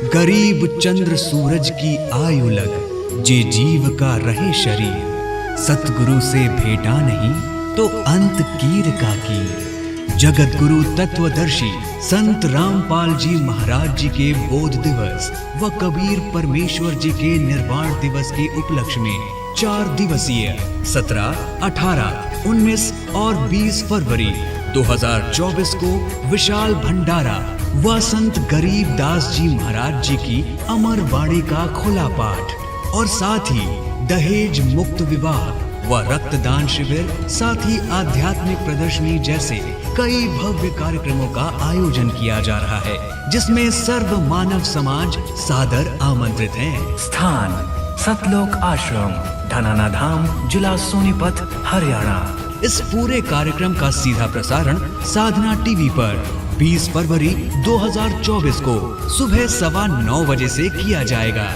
गरीब चंद्र सूरज की आयु लग, जे जीव का रहे शरीर। सतगुरु से भेटा नहीं तो अंत कीर का कीर। जगत गुरु तत्वदर्शी संत रामपाल जी महाराज जी के बोध दिवस व कबीर परमेश्वर जी के निर्वाण दिवस के उपलक्ष्य में 4 दिवसीय 17, 18, 19 और 20 फरवरी 2024 को विशाल भंडारा व संत गरीब दास जी महाराज जी की अमर वाणी का खुला पाठ और साथ ही दहेज मुक्त विवाह व रक्तदान शिविर, साथ ही आध्यात्मिक प्रदर्शनी जैसे कई भव्य कार्यक्रमों का आयोजन किया जा रहा है, जिसमें सर्व मानव समाज सादर आमंत्रित है। स्थान सतलोक आश्रम, धनाना धाम, जिला सोनीपत, हरियाणा। इस पूरे कार्यक्रम का सीधा प्रसारण साधना टीवी पर 20 फरवरी 2024 को सुबह 9:15 बजे से किया जाएगा।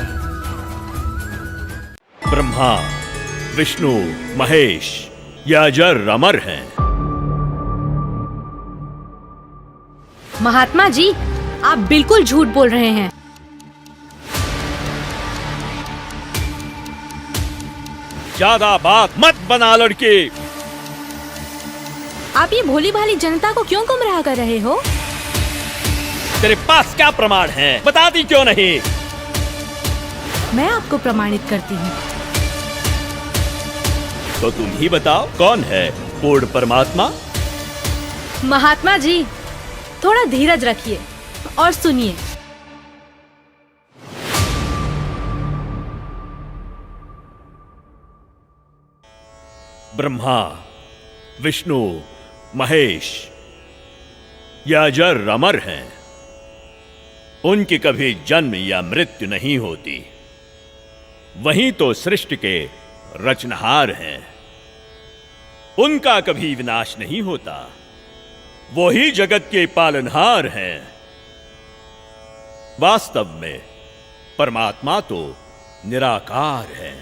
ब्रह्मा, विष्णु, महेश ये अजर अमर हैं। महात्मा जी, आप बिल्कुल झूठ बोल रहे हैं। ज्यादा बात मत बना लड़की। आप ये भोली भाली जनता को क्यों गुमराह कर रहे हो? तेरे पास क्या प्रमाण है? बताती क्यों नहीं? मैं आपको प्रमाणित करती हूँ। तो तुम ही बताओ, कौन है पूर्ण परमात्मा? महात्मा जी, थोड़ा धीरज रखिए और सुनिए। ब्रह्मा, विष्णु, महेश ये अजर अमर हैं। उनकी कभी जन्म या मृत्यु नहीं होती। वही तो सृष्टि के रचनहार हैं। उनका कभी विनाश नहीं होता। वो ही जगत के पालनहार हैं। वास्तव में परमात्मा तो निराकार है।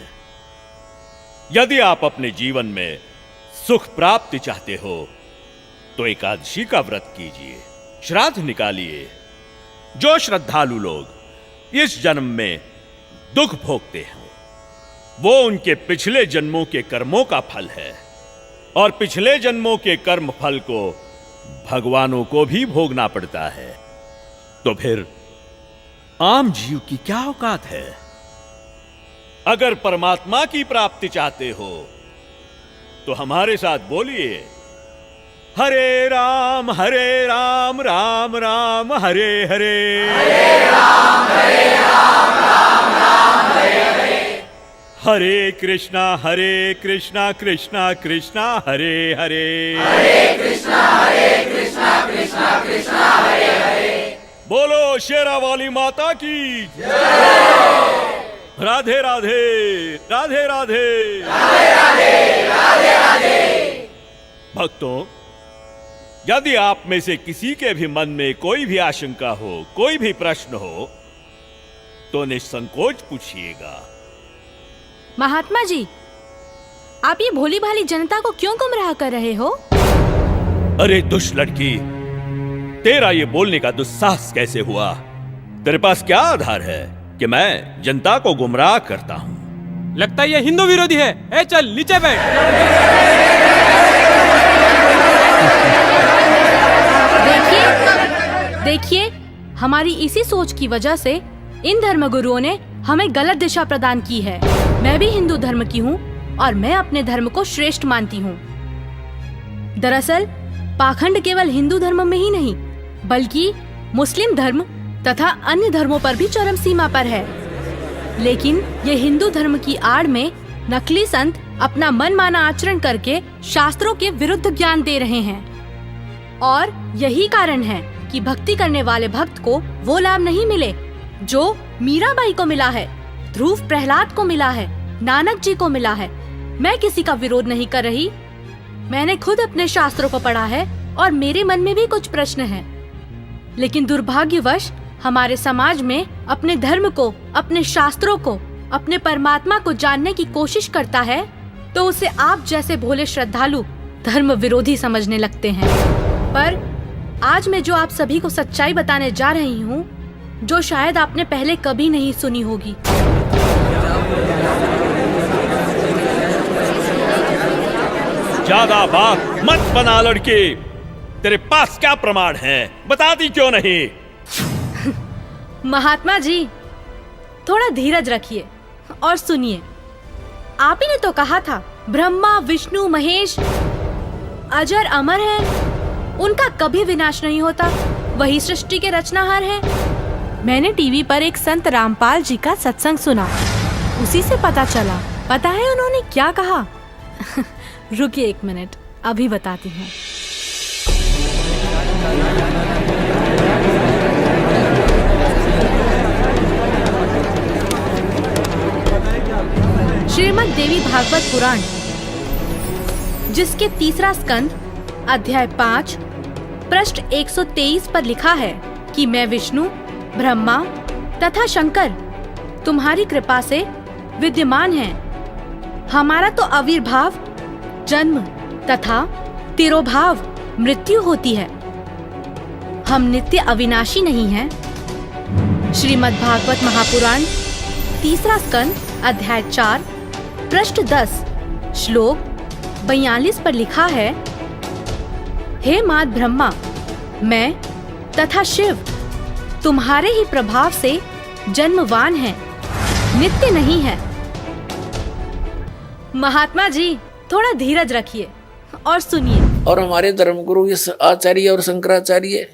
यदि आप अपने जीवन में सुख प्राप्ति चाहते हो तो एकादशी का व्रत कीजिए, श्राद्ध निकालिए। जो श्रद्धालु लोग इस जन्म में दुख भोगते हैं वो उनके पिछले जन्मों के कर्मों का फल है, और पिछले जन्मों के कर्म फल को भगवानों को भी भोगना पड़ता है। तो फिर आम जीव की क्या औकात है? अगर परमात्मा की प्राप्ति चाहते हो तो हमारे साथ बोलिए, हरे राम राम राम हरे हरे, हरे राम राम राम हरे हरे, हरे कृष्णा कृष्णा कृष्णा हरे हरे, हरे कृष्णा कृष्णा कृष्णा हरे हरे। बोलो शेरा वाली माता की राधे राधे राधे राधे राधे राधे राधे राधे। भक्तों, यदि आप में से किसी के भी मन में कोई भी आशंका हो, कोई भी प्रश्न हो तो निसंकोच पूछिएगा। महात्मा जी, आप ये भोली भाली जनता को क्यों गुमराह कर रहे हो? अरे दुष्ट लड़की, तेरा ये बोलने का दुस्साहस कैसे हुआ? तेरे पास क्या आधार है कि मैं जनता को गुमराह करता हूँ? लगता है ये हिंदू विरोधी है। ए चल नीचे बैठ। देखिए, हमारी इसी सोच की वजह से इन धर्मगुरुओं ने हमें गलत दिशा प्रदान की है। मैं भी हिंदू धर्म की हूँ और मैं अपने धर्म को श्रेष्ठ मानती हूँ। दरअसल पाखंड केवल हिंदू धर्म में ही नहीं बल्कि मुस्लिम धर्म तथा अन्य धर्मों पर भी चरम सीमा पर है। लेकिन ये हिंदू धर्म की आड़ में नकली संत अपना मनमाना आचरण करके शास्त्रों के विरुद्ध ज्ञान दे रहे हैं, और यही कारण है कि भक्ति करने वाले भक्त को वो लाभ नहीं मिले जो मीराबाई को मिला है, ध्रुव प्रहलाद को मिला है, नानक जी को मिला है। मैं किसी का विरोध नहीं कर रही। मैंने खुद अपने शास्त्रों को पढ़ा है और मेरे मन में भी कुछ प्रश्न हैं। लेकिन दुर्भाग्यवश हमारे समाज में अपने धर्म को, अपने शास्त्रों को, अपने परमात्मा को जानने की कोशिश करता है तो उसे आप जैसे भोले श्रद्धालु धर्म विरोधी समझने लगते हैं। पर आज मैं जो आप सभी को सच्चाई बताने जा रही हूँ जो शायद आपने पहले कभी नहीं सुनी होगी। ज्यादा बात मत बना लड़की। तेरे पास क्या प्रमाण है, बताती क्यों नहीं? महात्मा जी, थोड़ा धीरज रखिए और सुनिए। आप ही ने तो कहा था ब्रह्मा विष्णु महेश अजर अमर है, उनका कभी विनाश नहीं होता, वही सृष्टि के रचनाहार है। मैंने टीवी पर एक संत रामपाल जी का सत्संग सुना, उसी से पता चला। पता है उन्होंने क्या कहा? रुकिए एक मिनट, अभी बताती हूँ। श्रीमद् देवी भागवत पुराण, जिसके तीसरा स्कंद अध्याय 5 पृष्ठ 123 पर लिखा है कि मैं विष्णु, ब्रह्मा तथा शंकर तुम्हारी कृपा से विद्यमान हैं। हमारा तो आविर्भाव, जन्म तथा तिरोभाव मृत्यु होती है। हम नित्य अविनाशी नहीं हैं। श्रीमद् भागवत महापुराण तीसरा स्कंद अध्याय 4 पृष्ठ 10 श्लोक 42 पर लिखा है, हे मात ब्रह्मा, मैं तथा शिव तुम्हारे ही प्रभाव से जन्मवान हैं, नित्य नहीं है। महात्मा जी, थोड़ा धीरज रखिए और सुनिए। और हमारे धर्मगुरु ये आचार्य और शंकराचार्य,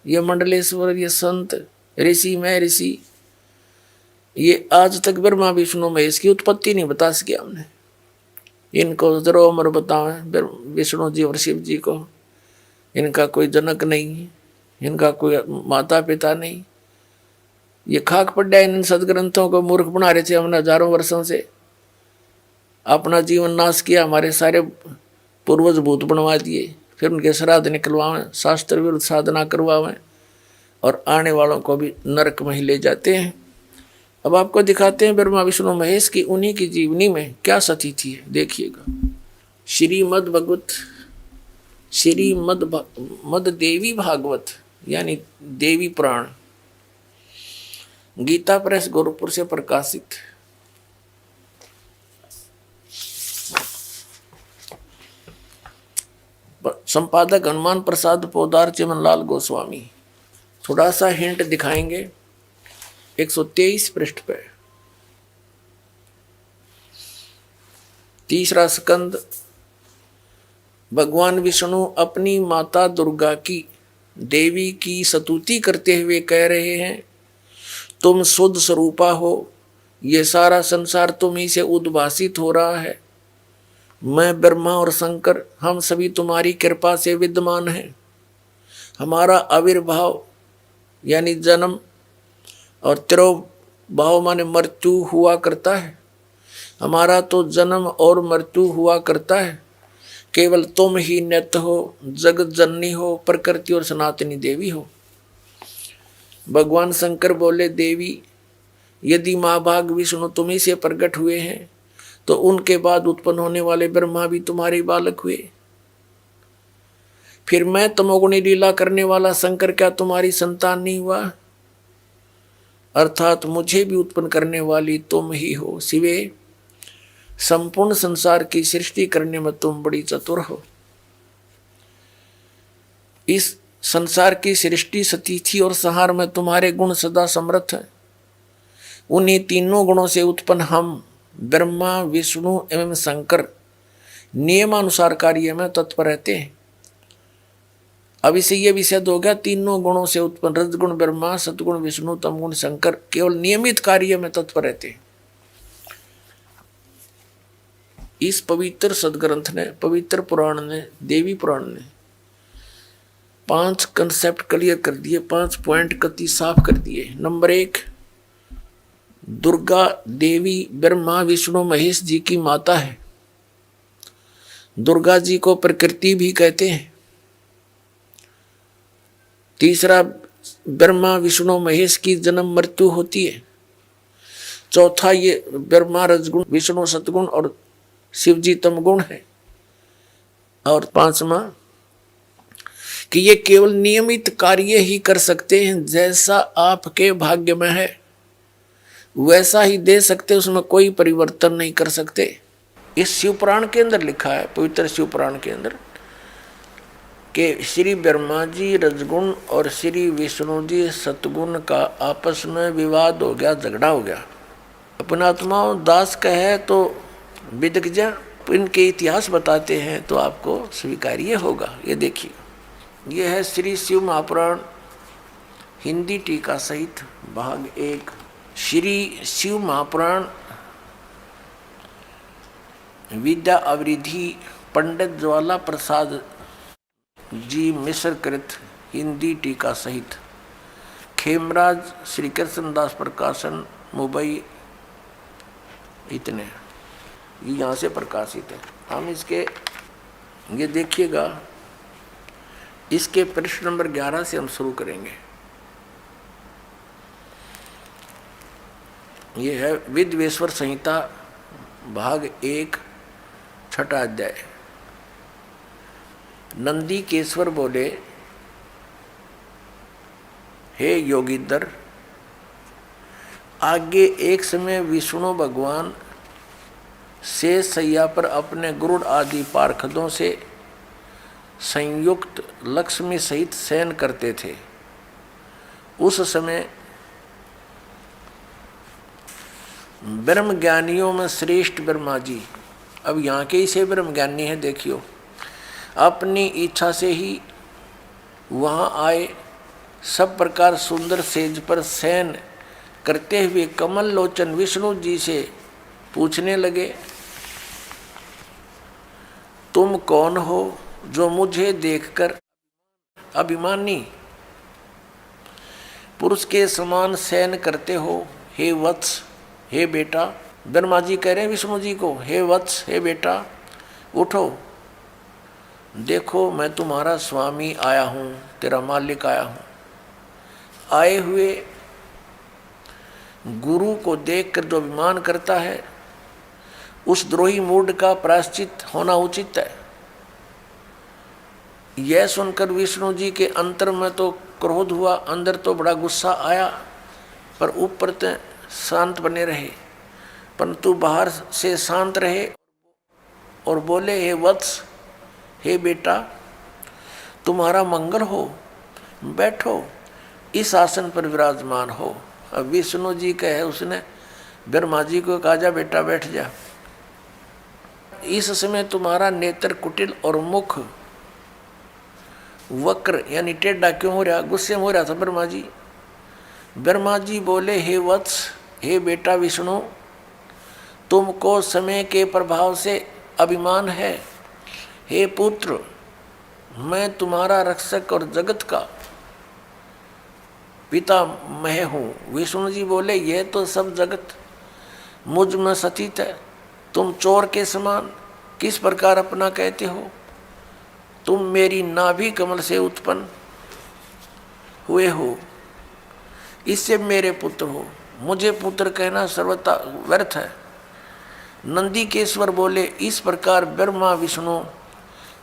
ये मंडलेश्वर, ये संत ऋषि, मैं ऋषि, ये आज तक ब्रह्मा विष्णु महेश की उत्पत्ति नहीं बता सके हमने। इनको जरो अमर बतावे, विष्णु जी और शिव जी को। इनका कोई जनक नहीं, इनका कोई माता पिता नहीं। ये खाक पड्डा इन सदग्रंथों को मूर्ख बना रहे थे हमने हजारों वर्षों से। अपना जीवन नाश किया, हमारे सारे पूर्वज भूत बनवा दिए, फिर उनके श्राद्ध निकलवावें, शास्त्र विरुद्ध साधना करवावें और आने वालों को भी नरक में ही ले जाते हैं। अब आपको दिखाते हैं ब्रह्मा विष्णु महेश की उन्हीं की जीवनी में क्या स्थिति है, देखिएगा। श्रीमद् भगवत, श्रीमद् देवी भागवत यानी देवी पुराण, गीता प्रेस गोरखपुर से प्रकाशित। संपादक हनुमान प्रसाद पोदार चिमनलाल गोस्वामी। थोड़ा सा हिंट दिखाएंगे 123 पृष्ठ पे। तीसरा स्कंद, भगवान विष्णु अपनी माता दुर्गा की, देवी की स्तुति करते हुए कह रहे हैं, तुम शुद्ध स्वरूपा हो, ये सारा संसार तुम ही से उद्भासित हो रहा है। मैं ब्रह्मा और शंकर, हम सभी तुम्हारी कृपा से विद्यमान हैं। हमारा आविर्भाव यानी जन्म और तिरोभाव माने मृत्यु हुआ करता है। हमारा तो जन्म और मृत्यु हुआ करता है। केवल तुम ही नित्य हो, जगत जननी हो, प्रकृति और सनातनी देवी हो। भगवान शंकर बोले, देवी, यदि महाभाग विष्णु तुम्ही से प्रकट हुए हैं तो उनके बाद उत्पन्न होने वाले ब्रह्मा भी तुम्हारे बालक हुए। फिर मैं तमोगुणी लीला करने वाला शंकर क्या तुम्हारी संतान नहीं हुआ? अर्थात मुझे भी उत्पन्न करने वाली तुम ही हो। शिवे, संपूर्ण संसार की सृष्टि करने में तुम बड़ी चतुर हो। इस संसार की सृष्टि, स्थिति और संहार में तुम्हारे गुण सदा समर्थ हैं। उन्हीं तीनों गुणों से उत्पन्न हम ब्रह्मा विष्णु एवं शंकर नियमानुसार कार्य में तत्पर रहते हैं। अब इसे यह भी सिद्ध हो गया, तीनों गुणों से उत्पन्न रजगुण ब्रह्मा, सतगुण विष्णु, तमगुण शंकर केवल नियमित कार्य में तत्पर रहते हैं। इस पवित्र सदग्रंथ ने, पवित्र पुराण ने, देवी पुराण ने 5 कंसेप्ट क्लियर कर दिए, 5 पॉइंट कति साफ कर दिए। नंबर 1, दुर्गा देवी ब्रह्मा विष्णु महेश जी की माता है। दुर्गा जी को प्रकृति भी कहते हैं। तीसरा, ब्रह्मा विष्णु महेश की जन्म मृत्यु होती है। चौथा, ये ब्रह्मा रजगुण, विष्णु सतगुण और शिव जी तमगुण है। और 5वां, कि ये केवल नियमित कार्य ही कर सकते हैं, जैसा आपके भाग्य में है वैसा ही दे सकते, उसमें कोई परिवर्तन नहीं कर सकते। इस शिवपुराण के अंदर लिखा है, पवित्र शिवपुराण के अंदर, कि श्री ब्रह्मा जी रजगुण और श्री विष्णु जी सतगुण का आपस में विवाद हो गया, झगड़ा हो गया। अपना आत्माओं दास कहे तो विदग्ध इनके इतिहास बताते हैं तो आपको स्वीकार्य होगा। ये देखिए, ये है श्री शिव महापुराण हिंदी टीका सहित भाग 1, श्री शिव महापुराण विद्या अवरिधि पंडित ज्वाला प्रसाद जी मिश्र कृत हिंदी टीका सहित, खेमराज श्री कृष्णदास प्रकाशन मुंबई, इतने ये यहाँ से प्रकाशित है। हम इसके ये देखिएगा, इसके पृष्ठ नंबर 11 से हम शुरू करेंगे। ये है विद्वेश्वर संहिता भाग 1 छठा अध्याय। नंदी केश्वर बोले, हे योगीधर, आगे एक समय विष्णु भगवान शेष सैया पर अपने गुरुड़ आदि पार्षदों से संयुक्त लक्ष्मी सहित शयन करते थे। उस समय ब्रह्म ज्ञानियों में श्रेष्ठ ब्रह्मा जी, अब यहाँ के ही से ब्रह्म ज्ञानी है, देखियो, अपनी इच्छा से ही वहाँ आए। सब प्रकार सुंदर सेज पर शयन करते हुए कमल लोचन विष्णु जी से पूछने लगे, तुम कौन हो जो मुझे देखकर अभिमानी पुरुष के समान शयन करते हो? हे वत्स, हे बेटा। ब्रह्मा जी कह रहे हैं विष्णु जी को, हे वत्स, हे बेटा, उठो, देखो मैं तुम्हारा स्वामी आया हूँ, तेरा मालिक आया हूँ। आए हुए गुरु को देखकर जो अभिमान करता है, उस द्रोही मूड का प्रायश्चित होना उचित है। यह सुनकर विष्णु जी के अंतर में तो क्रोध हुआ, अंदर तो बड़ा गुस्सा आया, पर ऊपर तो शांत बने रहे, परंतु बाहर से शांत रहे और बोले, हे वत्स, हे बेटा, तुम्हारा मंगल हो, बैठो, इस आसन पर विराजमान हो। अब विष्णु जी कहे, उसने ब्रह्मा जी को कहा, जा बेटा बैठ जा। इस समय तुम्हारा नेत्र कुटिल और मुख वक्र यानी टेढ़ा क्यों हो रहा? गुस्से में हो रहा था ब्रह्मा जी। ब्रह्मा जी बोले, हे वत्स, हे बेटा विष्णु, तुमको समय के प्रभाव से अभिमान है। हे पुत्र, मैं तुम्हारा रक्षक और जगत का पिता मैं हूँ। विष्णु जी बोले, यह तो सब जगत मुझ में स्थित है, तुम चोर के समान किस प्रकार अपना कहते हो? तुम मेरी नाभि कमल से उत्पन्न हुए हो, इससे मेरे पुत्र हो, मुझे पुत्र कहना सर्वथा व्यर्थ है। नंदी केश्वर बोले, इस प्रकार ब्रह्मा विष्णु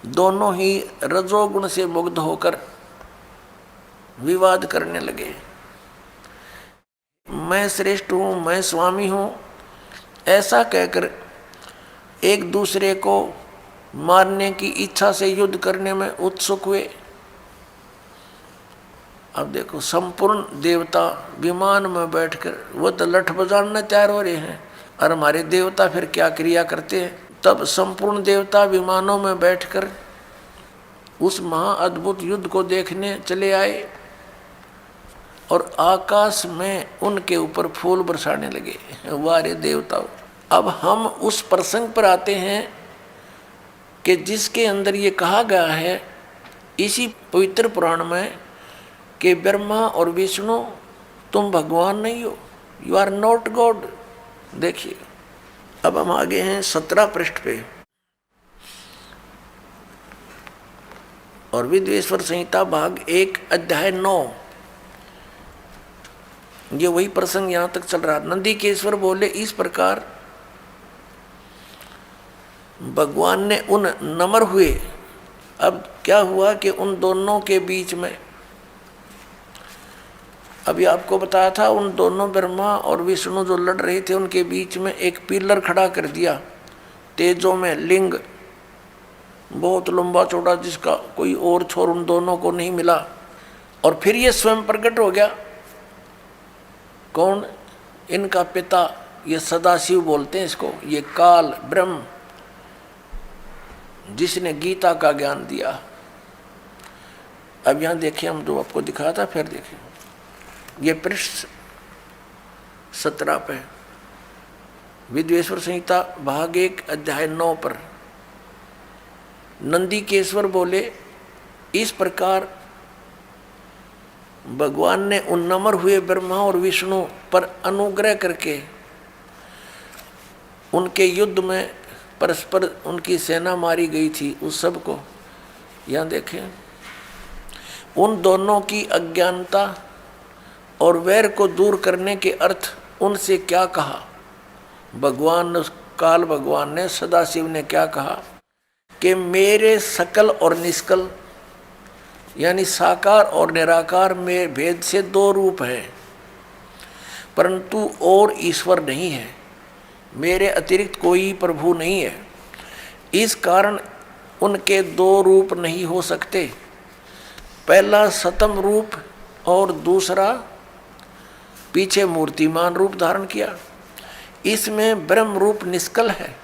दोनों ही रजोगुण से मुग्ध होकर विवाद करने लगे। मैं श्रेष्ठ हूँ, मैं स्वामी हूँ, ऐसा कहकर एक दूसरे को मारने की इच्छा से युद्ध करने में उत्सुक हुए। अब देखो, संपूर्ण देवता विमान में बैठकर वो तो लठ बजाने तैयार हो रहे हैं, और हमारे देवता फिर क्या क्रिया करते हैं? तब संपूर्ण देवता विमानों में बैठकर उस महाअद्भुत युद्ध को देखने चले आए और आकाश में उनके ऊपर फूल बरसाने लगे। वारे देवताओं, अब हम उस प्रसंग पर आते हैं कि जिसके अंदर ये कहा गया है इसी पवित्र पुराण में कि ब्रह्मा और विष्णु तुम भगवान नहीं हो, यू आर नॉट गॉड। देखिए, अब हम आगे हैं 17 पृष्ठ पे, और विद्वेश्वर संहिता भाग 1 अध्याय 9, ये वही प्रसंग यहां तक चल रहा। नंदी केश्वर बोले, इस प्रकार भगवान ने उन नम्र हुए अब क्या हुआ कि उन दोनों के बीच में, अभी आपको बताया था, उन दोनों ब्रह्मा और विष्णु जो लड़ रहे थे उनके बीच में एक पिलर खड़ा कर दिया तेजों में, लिंग बहुत लंबा चौड़ा, जिसका कोई और छोर उन दोनों को नहीं मिला। और फिर ये स्वयं प्रकट हो गया। कौन? इनका पिता, ये सदाशिव बोलते हैं इसको, ये काल ब्रह्म, जिसने गीता का ज्ञान दिया। अब यहां देखिए, हम जो आपको दिखाया था, फिर देखिए, ये पृष्ठ 17 पे विद्वेश्वर संहिता भाग 1 अध्याय 9 पर नंदीकेश्वर बोले, इस प्रकार भगवान ने उन नम्र हुए ब्रह्मा और विष्णु पर अनुग्रह करके उनके युद्ध में परस्पर उनकी सेना मारी गई थी, उस सब को यहाँ देखें, उन दोनों की अज्ञानता और वैर को दूर करने के अर्थ उनसे क्या कहा। भगवान, काल भगवान ने, सदाशिव ने क्या कहा कि मेरे सकल और निष्कल यानी साकार और निराकार में भेद से 2 रूप हैं, परंतु और ईश्वर नहीं है, मेरे अतिरिक्त कोई प्रभु नहीं है। इस कारण उनके 2 रूप नहीं हो सकते, पहला सतम रूप और दूसरा पीछे मूर्तिमान रूप धारण किया। इसमें ब्रह्म रूप निष्कल है,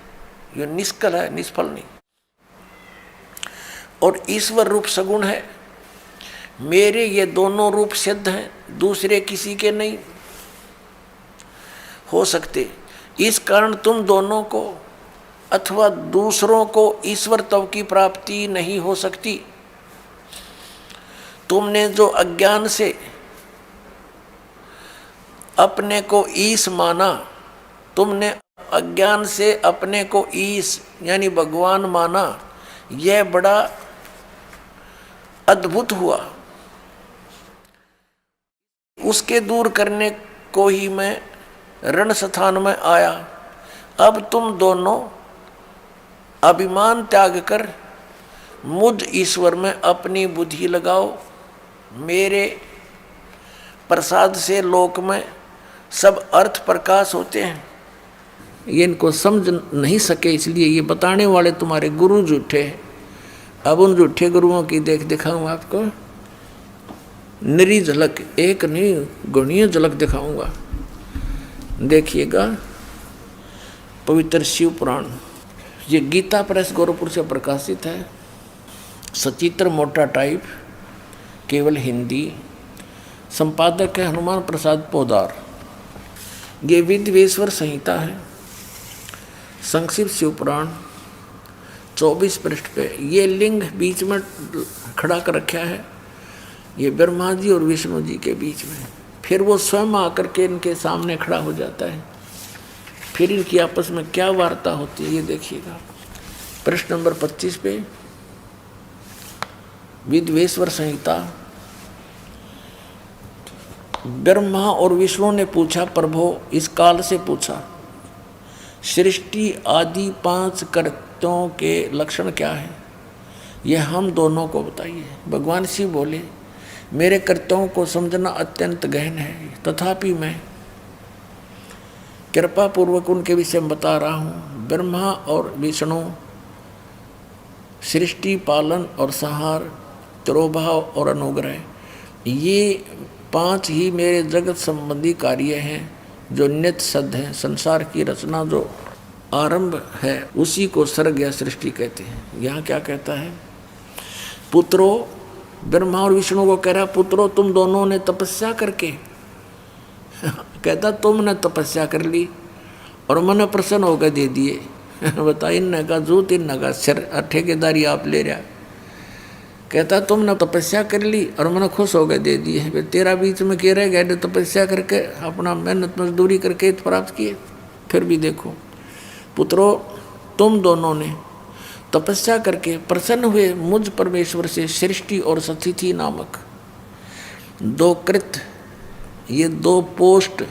ये निष्कल है, निष्फल नहीं, और ईश्वर रूप सगुण है। मेरे ये दोनों रूप सिद्ध हैं, दूसरे किसी के नहीं हो सकते। इस कारण तुम दोनों को अथवा दूसरों को ईश्वर तव की प्राप्ति नहीं हो सकती। तुमने जो अज्ञान से अपने को ईश माना, तुमने अज्ञान से अपने को ईश यानी भगवान माना, यह बड़ा अद्भुत हुआ। उसके दूर करने को ही मैं रण स्थान में आया। अब तुम दोनों अभिमान त्याग कर मुझ ईश्वर में अपनी बुद्धि लगाओ। मेरे प्रसाद से लोक में सब अर्थ प्रकाश होते हैं। ये इनको समझ नहीं सके, इसलिए ये बताने वाले तुम्हारे गुरु झूठे हैं। अब उन झूठे गुरुओं की देख दिखाऊं आपको, निरी झलक, एक नहीं गुणीय झलक दिखाऊंगा। देखिएगा पवित्र शिव पुराण, ये गीता प्रेस गोरखपुर से प्रकाशित है, सचित्र मोटा टाइप, केवल हिंदी, संपादक है हनुमान प्रसाद पोदार। ये विद्वेश्वर संहिता है, संक्षिप्त शिव पुराण 24 पृष्ठ पे ये लिंग बीच में खड़ा कर रखा है, ये ब्रह्मा जी और विष्णु जी के बीच में। फिर वो स्वयं आकर के इनके सामने खड़ा हो जाता है। फिर इनकी आपस में क्या वार्ता होती है ये देखिएगा। प्रश्न नंबर 25 पे विद्वेश्वर संहिता, ब्रह्मा और विष्णु ने पूछा, प्रभो इस काल से पूछा, सृष्टि आदि 5 कर्तों के लक्षण क्या है, यह हम दोनों को बताइए। भगवान शिव बोले, मेरे कर्तव्यों को समझना अत्यंत गहन है, तथापि मैं कृपा पूर्वक उनके विषय में बता रहा हूँ। ब्रह्मा और विष्णु सृष्टि, पालन और संहार, तिरोभाव और अनुग्रह, ये 5 ही मेरे जगत संबंधी कार्य हैं जो नित्य सद हैं। संसार की रचना जो आरंभ है उसी को सर्ग या सृष्टि कहते हैं। यहाँ क्या कहता है, पुत्रो, ब्रह्मा और विष्णु को कह रहा, पुत्रो तुम दोनों ने तपस्या करके कहता तुमने तपस्या कर ली और मन प्रसन्न होकर दे दिए। बता, इनने का जूत, इनने का सिर, ठेकेदारी आप ले रहा। कहता तुमने तपस्या कर ली और मन खुश होकर दे दिए। फिर तेरा बीच में कह रहे गए तपस्या करके अपना मेहनत मजदूरी करके प्राप्त किए। फिर भी देखो पुत्रो, तुम दोनों ने तपस्या करके प्रसन्न हुए मुझ परमेश्वर से सृष्टि और सतिथि नामक 2 कृत, ये 2 पोस्ट,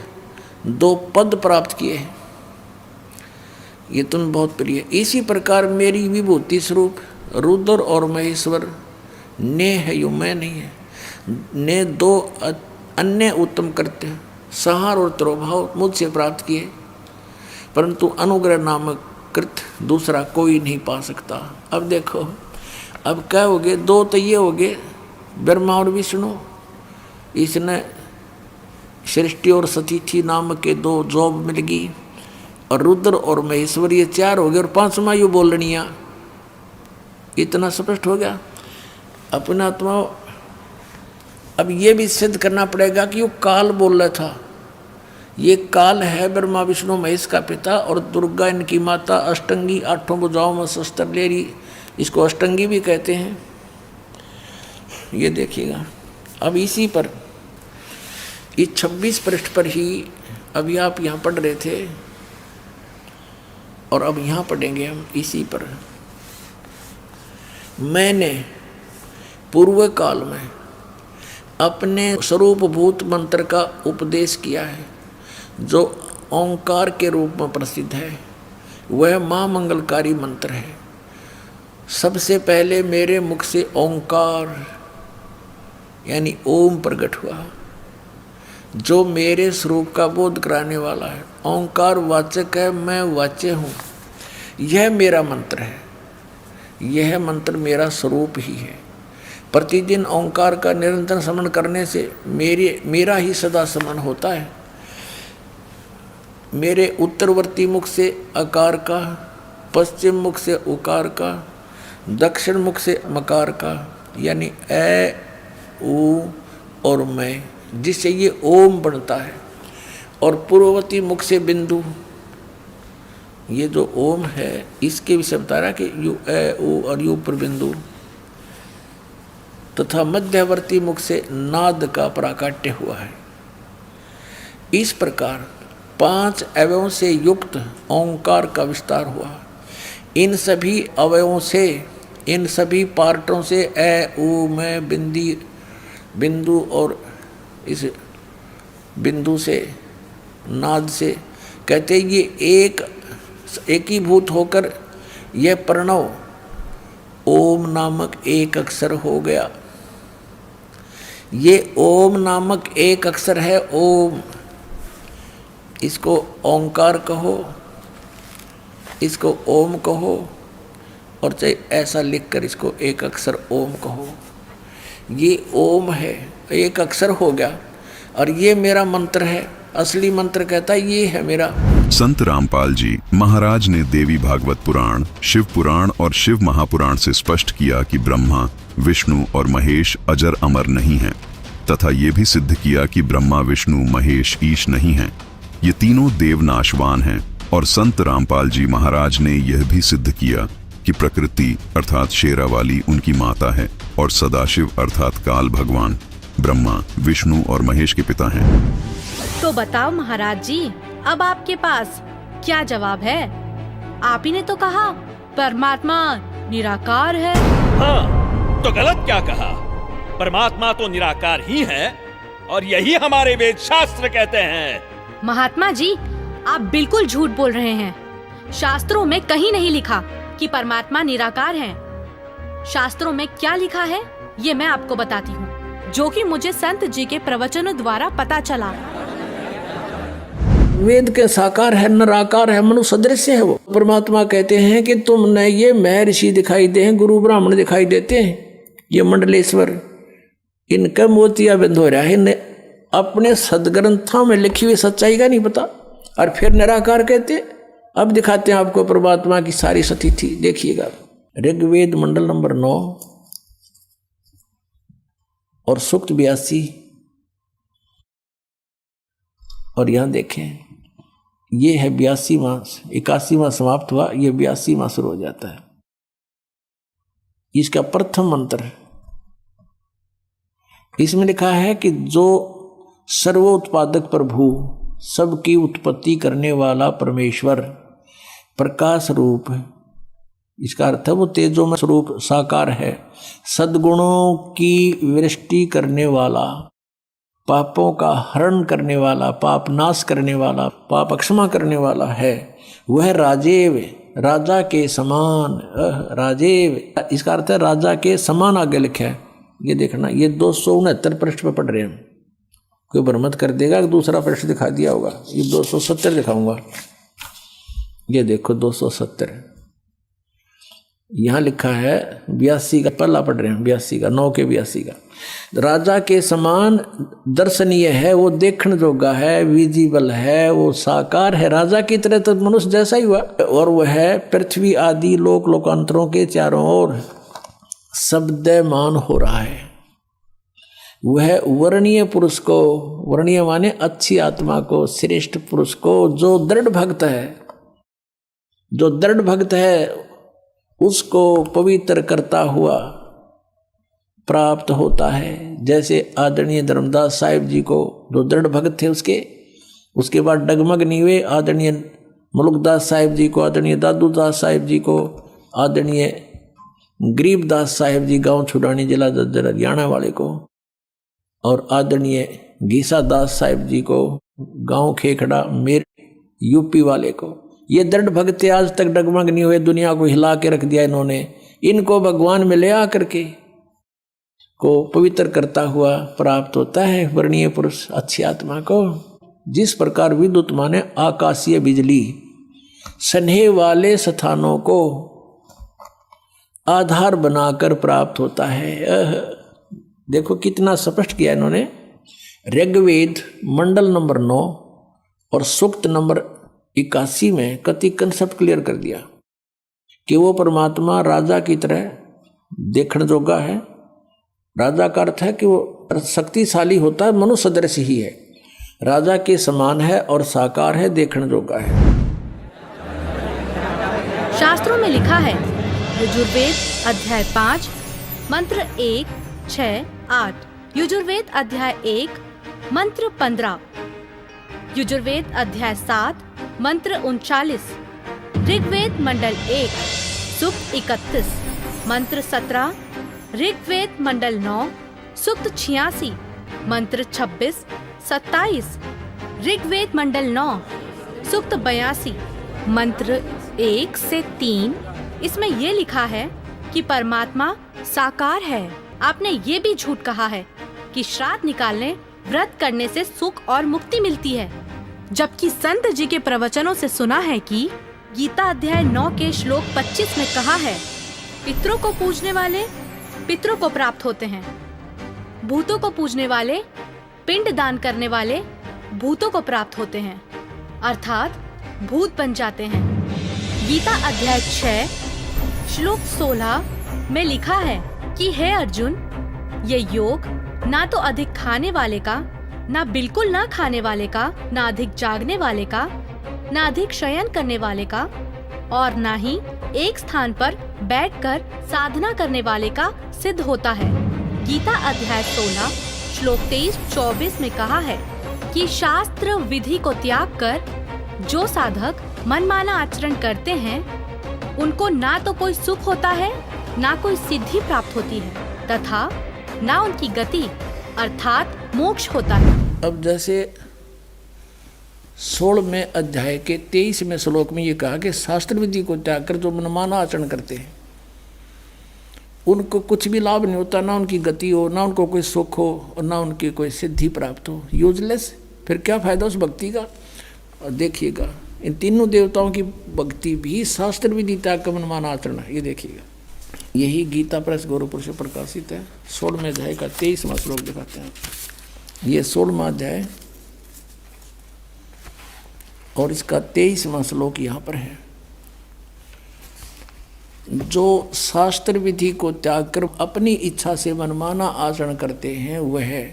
2 पद प्राप्त किए हैं। ये तुम बहुत प्रिय। इसी प्रकार मेरी विभूति स्वरूप रुद्र और महेश्वर ने है, यू मैं नहीं है, ने दो अन्य उत्तम कृत्य संहार और त्रोभाव मुझसे प्राप्त किए, परंतु अनुग्रह नामक कृत्य दूसरा कोई नहीं पा सकता। अब देखो, अब क्या हो गए, दो तो ये हो गए ब्रह्मा और विष्णु, इसने सृष्टि और सतीथि नाम के दो जॉब मिल गई, और रुद्र और महेश्वर ये चार हो गए, और पांचवा यू बोलनिया। इतना स्पष्ट हो गया अपना आत्मा। अब ये भी सिद्ध करना पड़ेगा कि वो काल बोल रहा था, ये काल है ब्रह्मा विष्णु महेश का पिता, और दुर्गा इनकी माता, अष्टंगी, आठों भुजाओं में शस्त्र ले रही, इसको अष्टंगी भी कहते हैं। ये देखिएगा, अब इसी पर इस 26 पृष्ठ पर ही अभी आप यहाँ पढ़ रहे थे, और अब यहाँ पढ़ेंगे हम इसी पर। मैंने पूर्व काल में अपने स्वरूपभूत मंत्र का उपदेश किया है, जो ओंकार के रूप में प्रसिद्ध है। वह महामंगलकारी मंत्र है। सबसे पहले मेरे मुख से ओंकार यानी ओम प्रकट हुआ, जो मेरे स्वरूप का बोध कराने वाला है। ओंकार वाचक है, मैं वाच्य हूँ। यह मेरा मंत्र है, यह मंत्र मेरा स्वरूप ही है। प्रतिदिन ओंकार का निरंतर स्मरण करने से मेरा ही सदा स्मरण होता है। मेरे उत्तरवर्ती मुख से अकार का, पश्चिम मुख से उकार का, दक्षिण मुख से मकार का, यानी ए ऊ और मैं, जिससे ये ओम बनता है, और पूर्ववर्ती मुख से बिंदु, ये जो ओम है इसके विषय बता रहा कि यू ए ऊ और यू पर बिंदु, तथा मध्यवर्ती मुख से नाद का प्राकाट्य हुआ है। इस प्रकार 5 अवयवों से युक्त ओंकार का विस्तार हुआ। इन सभी अवयवों से, इन सभी पार्टों से ए ऊ मैं बिंदु और इस बिंदु से नाद से कहते ये एकीभूत होकर यह प्रणव ओम नामक एक अक्षर हो गया। ये ओम नामक एक अक्षर है ओम, इसको ओंकार कहो, इसको ओम कहो, और चाहे ऐसा लिखकर इसको एक अक्षर ओम कहो। ये ओम है, एक अक्षर हो गया, और ये मेरा मंत्र है। असली मंत्र कहता है ये है मेरा। संत रामपाल जी महाराज ने देवी भागवत पुराण, शिव पुराण और शिव महापुराण से स्पष्ट किया कि ब्रह्मा, विष्णु और महेश अजर अमर नहीं हैं, तथा ये भी सिद्ध किया कि ब्रह्मा, विष्णु, महेश ईश नहीं हैं। ये तीनों देव नाशवान हैं। और संत रामपाल जी महाराज ने यह भी सिद्ध किया कि प्रकृति अर्थात शेरावाली उनकी माता है, और सदाशिव अर्थात काल भगवान ब्रह्मा, विष्णु और महेश के पिता हैं। तो बताओ महाराज जी, अब आपके पास क्या जवाब है? आप ही ने तो कहा परमात्मा निराकार है। हाँ, तो गलत क्या कहा? परमात्मा तो निराकार ही है, और यही हमारे वेद शास्त्र कहते हैं। महात्मा जी, आप बिल्कुल झूठ बोल रहे हैं। शास्त्रों में कहीं नहीं लिखा कि परमात्मा निराकार है। शास्त्रों में क्या लिखा है ये मैं आपको बताती हूँ, जो कि मुझे संत जी के प्रवचनों द्वारा पता चला। वेद के साकार है, निराकार है, मनुष्य सदृश है। वो परमात्मा कहते हैं कि तुमने ये महर्षि दिखाई दे हैं, गुरु ब्राह्मण दिखाई देते हैं, ये मंडलेश्वर, इनका मोतिया बंद हो रहा है। इन्हें अपने सदग्रंथों में लिखी हुई सच्चाई का नहीं पता, और फिर निराकार कहते। अब दिखाते हैं आपको परमात्मा की सारी स्थिति। देखिएगा ऋग्वेद मंडल नंबर 9 और सूक्त 82, और यहां देखें ये है 82वां, 81वां समाप्त हुआ, ये 82वां शुरू हो जाता है। इसका प्रथम मंत्र, इसमें लिखा है कि जो सर्वोत्पादक प्रभु, सबकी उत्पत्ति करने वाला परमेश्वर, प्रकाश रूप है। इसका अर्थ है वो तेजो में स्वरूप साकार है, सद्गुणों की वृष्टि करने वाला, पापों का हरण करने वाला, पाप नाश करने वाला, पाप क्षमा करने वाला है। वह राजेव राजा के समान, राजेव इसका अर्थ है राजा के समान आगे लिखा है। ये देखना, ये 269 पृष्ठ पर पढ़ रहे हैं। कोई भ्रमत कर देगा कि दूसरा पृष्ठ दिखा दिया होगा। ये 270 दिखाऊंगा। ये देखो 270 यहाँ लिखा है। 82 का पहला पढ़ रहे हैं, 82 का 9 के 82 का। राजा के समान दर्शनीय है, वो देखने जोगा है, विजिबल है, वो साकार है। राजा की तरह तो मनुष्य जैसा ही हुआ। और वह है पृथ्वी आदि लोक लोकांतरों के चारों ओर शब्दमान हो रहा है। वह वर्णीय पुरुष को, वर्णीय माने अच्छी आत्मा को, श्रेष्ठ पुरुष को, जो दृढ़ भक्त है, जो दृढ़ भक्त है उसको पवित्र करता हुआ प्राप्त होता है। जैसे आदरणीय धर्मदास साहिब जी को, जो दृढ़ भक्त थे उसके बाद डगमग नहीं हुए। आदरणीय मुलुकदास साहिब जी को, आदरणीय दादूदास साहिब जी को, आदरणीय गरीबदास साहिब जी गांव छुड़ानी जिला जज्जर हरियाणा वाले को, और आदरणीय गीसा दास साहिब जी को गांव खेखड़ा मेर यूपी वाले को। ये दृढ़ भक्त आज तक डगमग नहीं हुए, दुनिया को हिला के रख दिया इन्होंने। इनको भगवान में ले आकर के को पवित्र करता हुआ प्राप्त होता है वर्णीय पुरुष अच्छी आत्मा को। जिस प्रकार विद्युत माने आकाशीय बिजली स्नेह वाले स्थानों को आधार बनाकर प्राप्त होता है। देखो कितना स्पष्ट किया इन्होंने। ऋग्वेद मंडल नंबर 9 और सूक्त नंबर 81 में कति कंसेप्ट क्लियर कर दिया कि वो परमात्मा राजा की तरह देखने जोगा है। राजा का अर्थ है कि वो शक्तिशाली होता है, मनुष्य सदृश ही है, राजा के समान है और साकार है, देखने जोगा है। शास्त्रों में लिखा है, यजुर्वेद अध्याय 5 मंत्र 1, 6, 8, यजुर्वेद अध्याय 1 मंत्र 15, यजुर्वेद अध्याय 7 मंत्र 39, ऋग्वेद मंडल 1 सूक्त 31, मंत्र 17, ऋग्वेद मंडल 9 सूक्त 86, मंत्र 26, 27, ऋग्वेद मंडल 9 सूक्त 82, मंत्र 1 से 3। इसमें ये लिखा है कि परमात्मा साकार है। आपने ये भी झूठ कहा है कि श्राद्ध निकालने, व्रत करने से सुख और मुक्ति मिलती है, जबकि संत जी के प्रवचनों से सुना है कि गीता अध्याय 9 के श्लोक 25 में कहा है, पितरों को पूजने वाले पितरों को प्राप्त होते हैं, भूतों को पूजने वाले, पिंड दान करने वाले भूतों को प्राप्त होते हैं, अर्थात भूत बन जाते हैं। गीता अध्याय 6 श्लोक 16 में लिखा है कि हे अर्जुन, ये योग ना तो अधिक खाने वाले का, ना बिल्कुल ना खाने वाले का, ना अधिक जागने वाले का, ना अधिक शयन करने वाले का, और ना ही एक स्थान पर बैठकर साधना करने वाले का सिद्ध होता है। गीता अध्याय 16 श्लोक 23-24 में कहा है कि शास्त्र विधि को त्याग कर जो साधक मनमाना आचरण करते हैं, उनको ना तो कोई सुख होता है, ना कोई सिद्धि प्राप्त होती है, तथा ना उनकी गति अर्थात मोक्ष होता है। अब जैसे 16वें अध्याय के 23वें श्लोक में ये कहा कि शास्त्र विधि को त्याग कर जो मनमाना आचरण करते हैं, उनको कुछ भी लाभ नहीं होता, ना उनकी गति हो, ना उनको कोई सुख हो, और ना उनकी कोई सिद्धि प्राप्त हो। यूजलेस। फिर क्या फायदा उस भक्ति का। और देखिएगा इन तीनों देवताओं की भक्ति भी शास्त्र विधि त्याग का मनमाना आचरण है। ये देखिएगा, यही गीता प्रेस गौरवपुर से प्रकाशित है। 16वें अध्याय का 23वां श्लोक दिखाते हैं। ये 16वां अध्याय और इसका 23वां श्लोक यहाँ पर है। जो शास्त्र विधि को त्याग कर अपनी इच्छा से मनमाना आचरण करते हैं, वह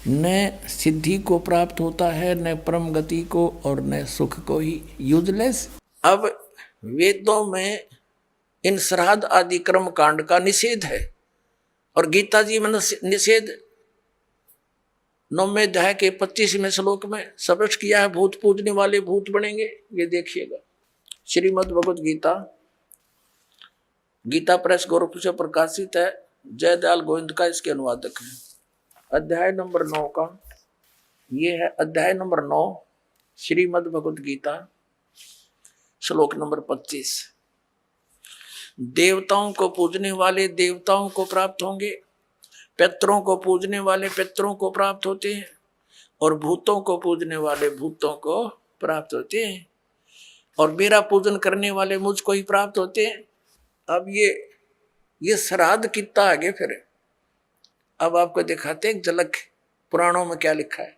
न सिद्धि को प्राप्त होता है, न परम गति को, और न सुख को ही। यूजलेस। अब वेदों में इन श्राद्ध आदि कर्म कांड का निषेध है, और गीता जी में निषेध 9वें अध्याय के 25वें श्लोक में स्पष्ट किया है। भूत पूजने वाले भूत बनेंगे। ये देखिएगा, श्रीमद् भगवत गीता, गीता प्रेस गोरखपुर से प्रकाशित है। जयदयाल गोविंद का इसके अनुवादक है। अध्याय नंबर 9 का ये है। अध्याय नंबर 9 श्रीमद् भगवत गीता श्लोक नंबर 25। देवताओं को पूजने वाले देवताओं को प्राप्त होंगे, पितरों को पूजने वाले पितरों को प्राप्त होते हैं, और भूतों को पूजने वाले भूतों को प्राप्त होते हैं, और मेरा पूजन करने वाले मुझको ही प्राप्त होते हैं। अब ये श्राद्ध कितना आगे फिर अब आपको दिखाते हैं एक झलक पुराणों में क्या लिखा है।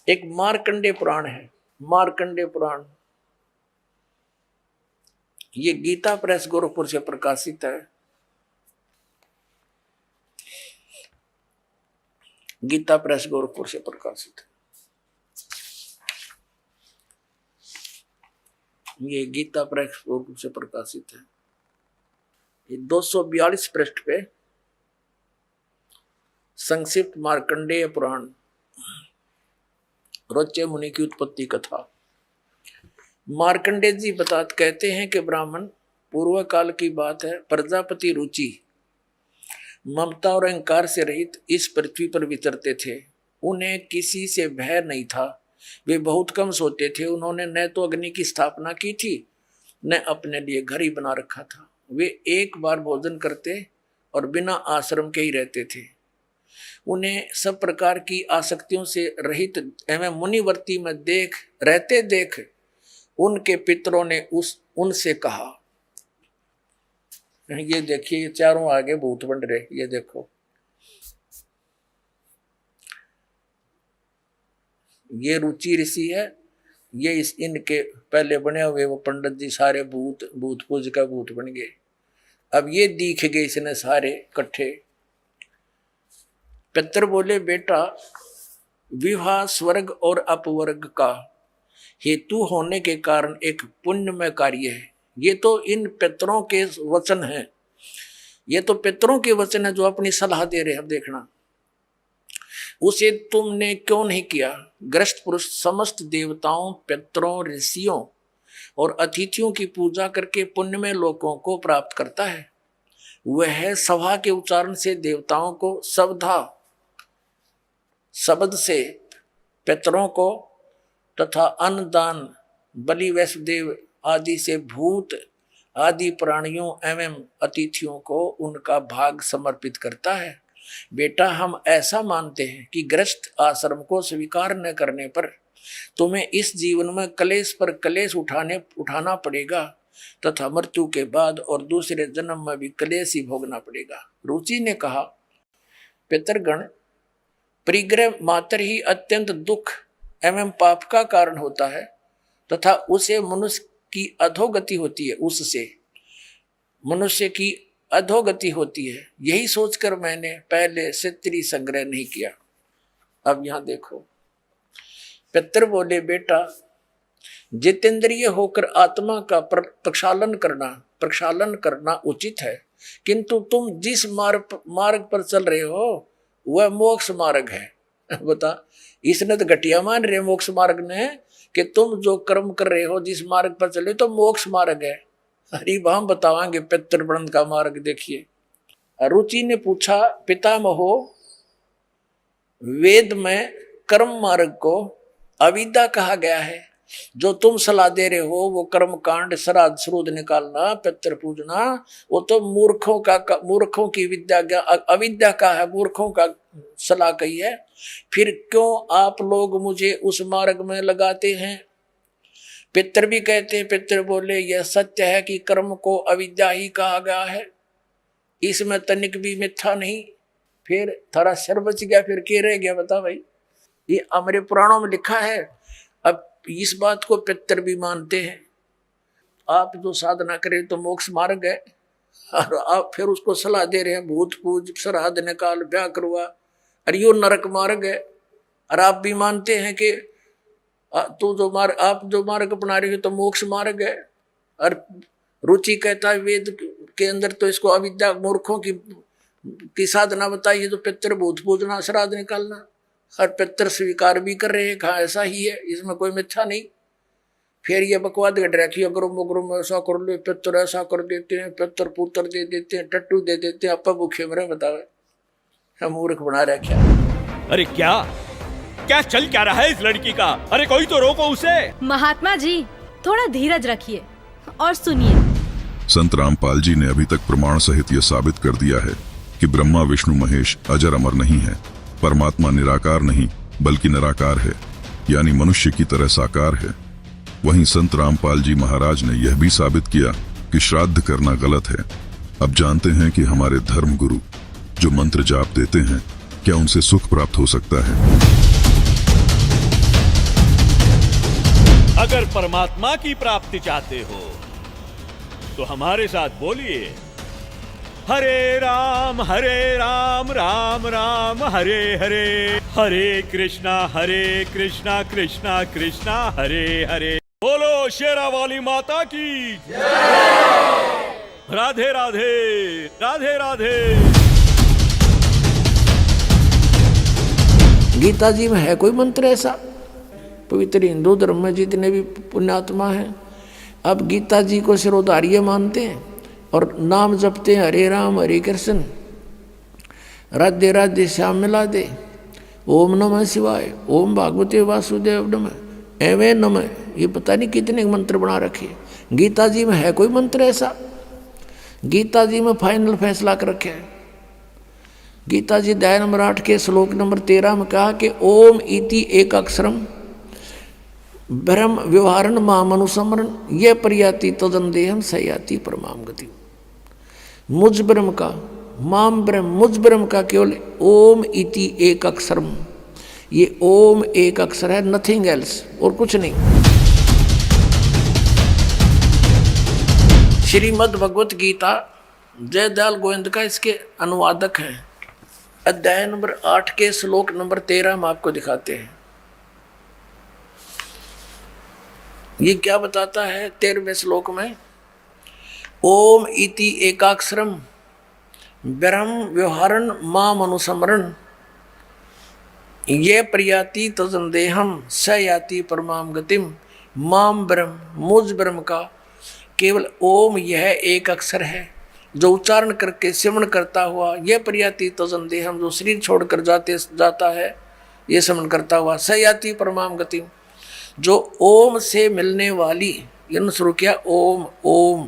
एक मार्कंडेय पुराण है, मार्कंडेय पुराण, ये गीता प्रेस गोरखपुर से प्रकाशित है। गीता प्रेस गोरखपुर से प्रकाशित है। ये गीता प्रेस गोरखपुर से प्रकाशित है। ये 242 पृष्ठ पे संक्षिप्त मार्कंडेय पुराण, रोच्य मुनि की उत्पत्ति कथा। मार्कंडेय जी कहते हैं कि ब्राह्मण, पूर्व काल की बात है, प्रजापति रुचि ममता और अहंकार से रहित इस पृथ्वी पर विचरते थे। उन्हें किसी से भय नहीं था, वे बहुत कम सोते थे। उन्होंने न तो अग्नि की स्थापना की थी, न अपने लिए घर ही बना रखा था। वे एक बार भोजन करते और बिना आश्रम के ही रहते थे। उन्हें सब प्रकार की आसक्तियों से रहित एवं मुनिवर्ती में देख उनके पितरों ने उनसे कहा, ये देखिए ये चारों आगे भूत बन रहे, ये देखो, ये रुचि ऋषि है, ये इनके पहले बने हुए वो पंडित जी सारे भूत पूज का भूत बन गए। अब ये दिख गए इसने सारे इकट्ठे। पितर बोले, बेटा विवाह स्वर्ग और अपवर्ग का हेतु होने के कारण एक पुण्यमय कार्य है। ये तो इन पितरों के वचन हैं, ये तो पितरों के वचन है जो अपनी सलाह दे रहे हैं। अब देखना, उसे तुमने क्यों नहीं किया? ग्रस्त पुरुष समस्त देवताओं, पितरों, ऋषियों और अतिथियों की पूजा करके पुण्यमय लोकों को प्राप्त करता है। वह सभा के उच्चारण से देवताओं को, शब्द से पितरों को तथा अन्नदान, बलि, वैष्णदेव आदि से भूत आदि प्राणियों एवं अतिथियों को उनका भाग समर्पित करता है। बेटा, हम ऐसा मानते हैं कि गृहस्थ आश्रम को स्वीकार न करने पर तुम्हें इस जीवन में कलेश पर कलेश उठाना पड़ेगा तथा मृत्यु के बाद और दूसरे जन्म में भी कलेश ही भोगना पड़ेगा। रुचि ने कहा, पितरगण, परिग्रह मात्र ही अत्यंत दुख एवं पाप का कारण होता है तथा उसे मनुष्य की अधोगति होती है, उससे मनुष्य की अधोगति होती है। यही सोचकर मैंने पहले क्षत्रिय संग्रह नहीं किया। अब यहां देखो, पितर बोले, बेटा जितेंद्रिय होकर आत्मा का प्रक्षालन करना उचित है, किंतु तुम जिस मार्ग पर चल रहे हो वह मोक्ष मार्ग है। बता, इसने तो घटिया मान रहे मोक्ष मार्ग ने कि तुम जो कर्म कर रहे हो जिस मार्ग पर चले तो मोक्ष मार्ग है। हरि हम बतावांगे पितृवृंद का मार्ग। देखिए, रुचि ने पूछा, पितामहो, वेद में कर्म मार्ग को अविद्या कहा गया है। जो तुम सलाह दे रहे हो वो कर्म कांड, श्राद्ध श्रूद निकालना, पितृ पूजना, वो तो मूर्खों की विद्या, अविद्या का है, मूर्खों का सलाह कही है। फिर क्यों आप लोग मुझे उस मार्ग में लगाते हैं? पितर भी कहते हैं, पितर बोले, यह सत्य है कि कर्म को अविद्या ही कहा गया है, इसमें तनिक भी मिथ्या नहीं। फिर थारा सर बच गया, फिर क्या रह गया? बता भाई, ये हमारे पुराणों में लिखा है। अब इस बात को पितर भी मानते हैं। आप जो साधना करें तो मोक्ष मार्ग है, और आप फिर उसको सलाह दे रहे हैं भूत पूज, श्राद्ध निकाल, ब्याह करवा, अरे यो नरक मार्ग है। और आप भी मानते हैं कि आप जो मार्ग अपना रहे हो तो मोक्ष मार्ग है। और रुचि कहता है वेद के अंदर तो इसको अविद्या, मूर्खों की साधना बताइए, तो पितर भूत पूजना, श्राद्ध निकालना, और पितर स्वीकार भी कर रहे हैं, कहा ऐसा ही है, इसमें कोई मिथ्या नहीं। फिर ये बकवाद गढ़ रखी, अगर ऐसा कर लो, पितर ऐसा कर देते हैं, पितर पुत्र दे देते हैं, टट्टू दे देते हैं, अपा भूखे मरे। बतावे हम मूर्ख बना रहे क्या? अरे क्या चल क्या रहा है इस लड़की का? अरे कोई तो रोको उसे। महात्मा जी, थोड़ा धीरज रखिए और सुनिए। संत रामपाल जी ने अभी तक प्रमाण सहित यह साबित कर दिया है कि ब्रह्मा विष्णु महेश अजर अमर नहीं है। परमात्मा निराकार नहीं बल्कि निराकार है, यानी मनुष्य की तरह साकार है। वहीं संत रामपाल जी महाराज ने यह भी साबित किया कि श्राद्ध करना गलत है। अब जानते हैं कि हमारे धर्म गुरु जो मंत्र जाप देते हैं, क्या उनसे सुख प्राप्त हो सकता है? अगर परमात्मा की प्राप्ति चाहते हो तो हमारे साथ बोलिए, हरे राम राम राम हरे हरे, हरे कृष्णा कृष्णा कृष्णा हरे हरे। बोलो शेरा वाली माता की राधे राधे राधे राधे। गीता जी में है कोई मंत्र ऐसा? पवित्र हिंदू धर्म में जितने भी पुण्यात्मा हैं अब गीता जी को सिरोधार्य मानते हैं और नाम जपते हैं, हरे राम हरे कृष्ण राधे राधे श्याम मिला दे, ओम नमः शिवाय, ओम भागवते वासुदेव नमः, एवं नमः। ये पता नहीं कितने मंत्र बना रखे। गीता जी में है कोई मंत्र ऐसा? गीता जी में फाइनल फैसला कर रखे है। गीता जी अध्याय नंबर 8 के श्लोक नंबर 13 में कहा कि ओम इति एक अक्षरम ब्रह्म व्यवहारण माम अनुसमरण ये प्रयाति तदंदेहम सयाति परमाम गति। मुझ ब्रह्म का, माम ब्रह्म, मुझ ब्रह्म का केवल ओम इति एक अक्षरम, ये ओम एक अक्षर है, नथिंग एल्स, और कुछ नहीं। श्रीमद् भगवत गीता जयदयाल गोविंद का इसके अनुवादक हैं। अध्याय नंबर 8 के श्लोक नंबर 13 हम आपको दिखाते हैं। ये क्या बताता है 13वें श्लोक में? ओम इति एकाक्षरम ब्रह्म व्यवहारण माम अनुसमरण ये प्रयाति तजंदेहम स याति परमाम गतिम। माम ब्रह्म, मुझ ब्रह्म का केवल ओम यह एक अक्षर है जो उच्चारण करके सिमरण करता हुआ यह प्रयाति तजंदेहम जो शरीर छोड़कर जाता है ये सिमरण करता हुआ स याति परमाम गतिम जो ओम से मिलने वाली, इन शुरू किया ओम ओम,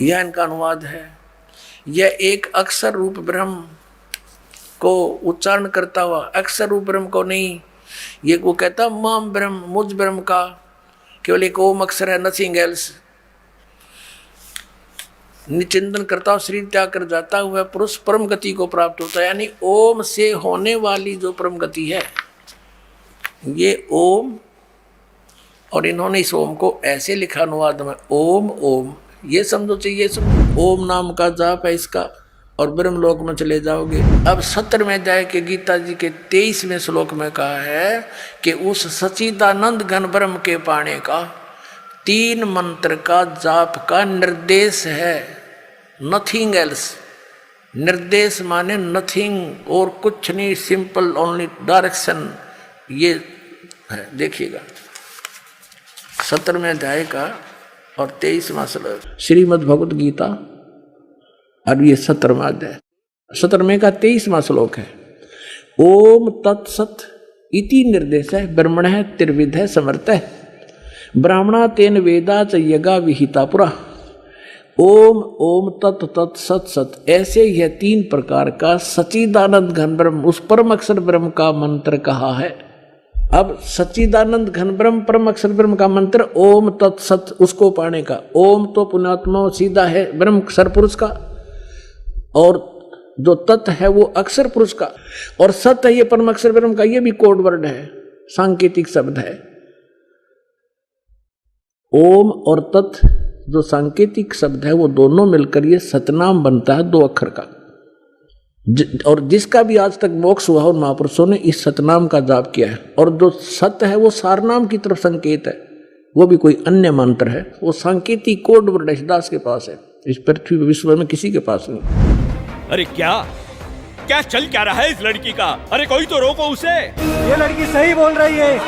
यह इनका अनुवाद है। यह एक अक्षर रूप ब्रह्म को उच्चारण करता हुआ, अक्षर रूप ब्रह्म को नहीं। ये वो कहता माम ब्रह्म, मुझ ब्रह्म का केवल एक ओम अक्षर है, नथिंग एल्स। निचिंतन करता हुआ शरीर त्याग कर जाता हुआ पुरुष परम गति को प्राप्त होता है। यानी ओम से होने वाली जो परम गति है ये ओम, और इन्होंने इस ओम को ऐसे लिखा अनुवाद में ओम ओम, ये समझो चाहिए। ओम नाम का जाप है इसका, और ब्रह्मलोक में चले जाओगे। अब 17वें अध्याय के गीता जी के 23वें श्लोक में कहा है कि उस सच्चिदानंद घन ब्रह्म के पाने का 3 मंत्र का जाप का निर्देश है, नथिंग एल्स। निर्देश माने नथिंग और कुछ नहीं, सिंपल ओनली डायरेक्शन। ये है, देखिएगा 17वें अध्याय का और 23वां श्लोक श्रीमद् भगवत गीता, और ये 17वां अध्याय, 17वें का 23वां श्लोक है। ओम तत्सत इति निर्देश है ब्रह्मण है त्रिविध है समर्थ है ब्राह्मणा तेन वेदा च यज्ञा विहिता पुरा। ओम ओम तत् तत् सत सत, ऐसे यह 3 प्रकार का सच्चिदानंद घन ब्रह्म, उस परम अक्षर ब्रह्म का मंत्र कहा है। अब सच्चिदानंद घन ब्रह्म परम अक्षर ब्रह्म का मंत्र ओम तत् सत, उसको पाने का। ओम तो पुण्यात्मा सीधा है ब्रह्म अक्षर पुरुष का, और जो तत् है वो अक्षर पुरुष का, और सत है ये परम अक्षर ब्रह्म का। ये भी कोड वर्ड है, सांकेतिक शब्द है। ओम और तत् जो सांकेतिक शब्द है वो दोनों मिलकर ये सतनाम बनता है, 2 अक्षर का। और जिसका भी आज तक मोक्ष हुआ उन महापुरुषों ने इस सतनाम का जाप किया है। और जो सत्य है वो सारनाम की तरफ संकेत है, वो भी कोई अन्य मंत्र है, वो सांकेतिक कोड वर्ड दास के पास है, इस पृथ्वी विश्व में किसी के पास नहीं। अरे क्या क्या चल क्या रहा है इस लड़की का? अरे कोई तो रोको उसे। ये लड़की सही बोल रही है।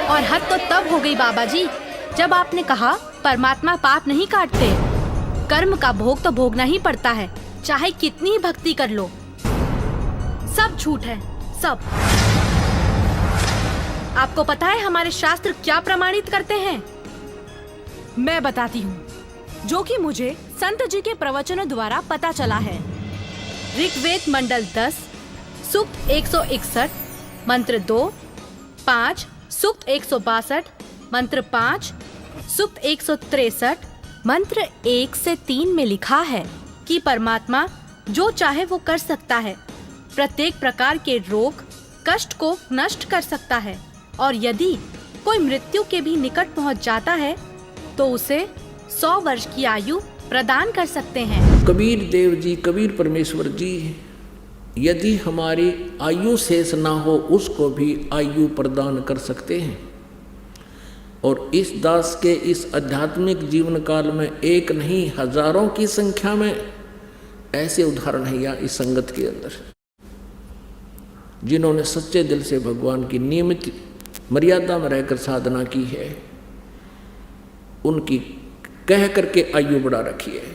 और हद तो तब हो गई बाबा जी जब आपने कहा परमात्मा पाप नहीं काटते, कर्म का भोग तो भोगना ही पड़ता है, चाहे कितनी ही भक्ति कर लो, सब झूठ है, सब। आपको पता है हमारे शास्त्र क्या प्रमाणित करते हैं? मैं बताती हूँ, जो कि मुझे संत जी के प्रवचनों द्वारा पता चला है। ऋग्वेद मंडल 10, सूक्त 161, मंत्र 2, 5, सूक्त 162, मंत्र 5, सूक्त 163, मंत्र 1 से 3 में लिखा है कि परमात्मा जो चाहे वो कर सकता है, प्रत्येक प्रकार के रोग कष्ट को नष्ट कर सकता है, और यदि कोई मृत्यु के भी निकट पहुंच जाता है तो उसे 100 वर्ष की आयु प्रदान कर सकते हैं। कबीर देव जी, कबीर परमेश्वर जी, यदि हमारी आयु शेष ना हो उसको भी आयु प्रदान कर सकते हैं। और इस दास के इस आध्यात्मिक जीवन काल में एक नहीं हजारों की संख्या में ऐसे उदाहरण है यहाँ इस संगत के अंदर, जिन्होंने सच्चे दिल से भगवान की नियमित मर्यादा में रहकर साधना की है, उनकी कह करके आयु बढ़ा रखी है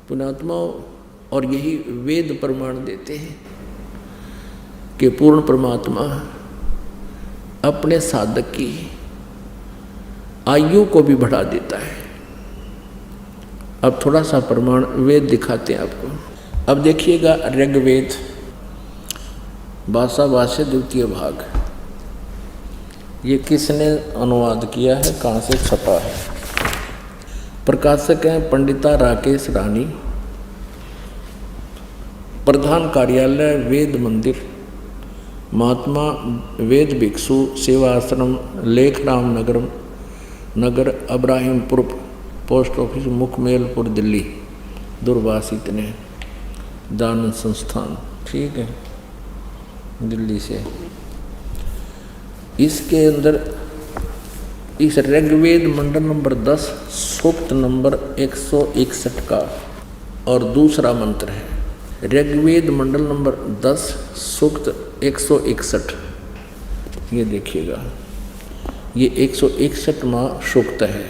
पुण्यात्माओं। और यही वेद प्रमाण देते हैं कि पूर्ण परमात्मा अपने साधक की आयु को भी बढ़ा देता है। अब थोड़ा सा प्रमाण वेद दिखाते हैं आपको। अब देखिएगा ऋग्वेद भाषा भाष्य द्वितीय भाग, ये किसने अनुवाद किया है, कहाँ से छपा है? प्रकाशक हैं पंडिता राकेश रानी, प्रधान कार्यालय वेद मंदिर, महात्मा वेद भिक्षु सेवा आश्रम, लेखराम नगर अब्राहिमपुर, पोस्ट ऑफिस मुखमेलपुर, दिल्ली, दूरभाषित ने दान संस्थान, ठीक है, दिल्ली से। इसके अंदर इस ऋग्वेद मंडल नंबर 10 सूक्त नंबर 161 का और दूसरा मंत्र है। ऋग्वेद मंडल नंबर 10 सूक्त 161, ये देखिएगा, ये 161वां सूक्त है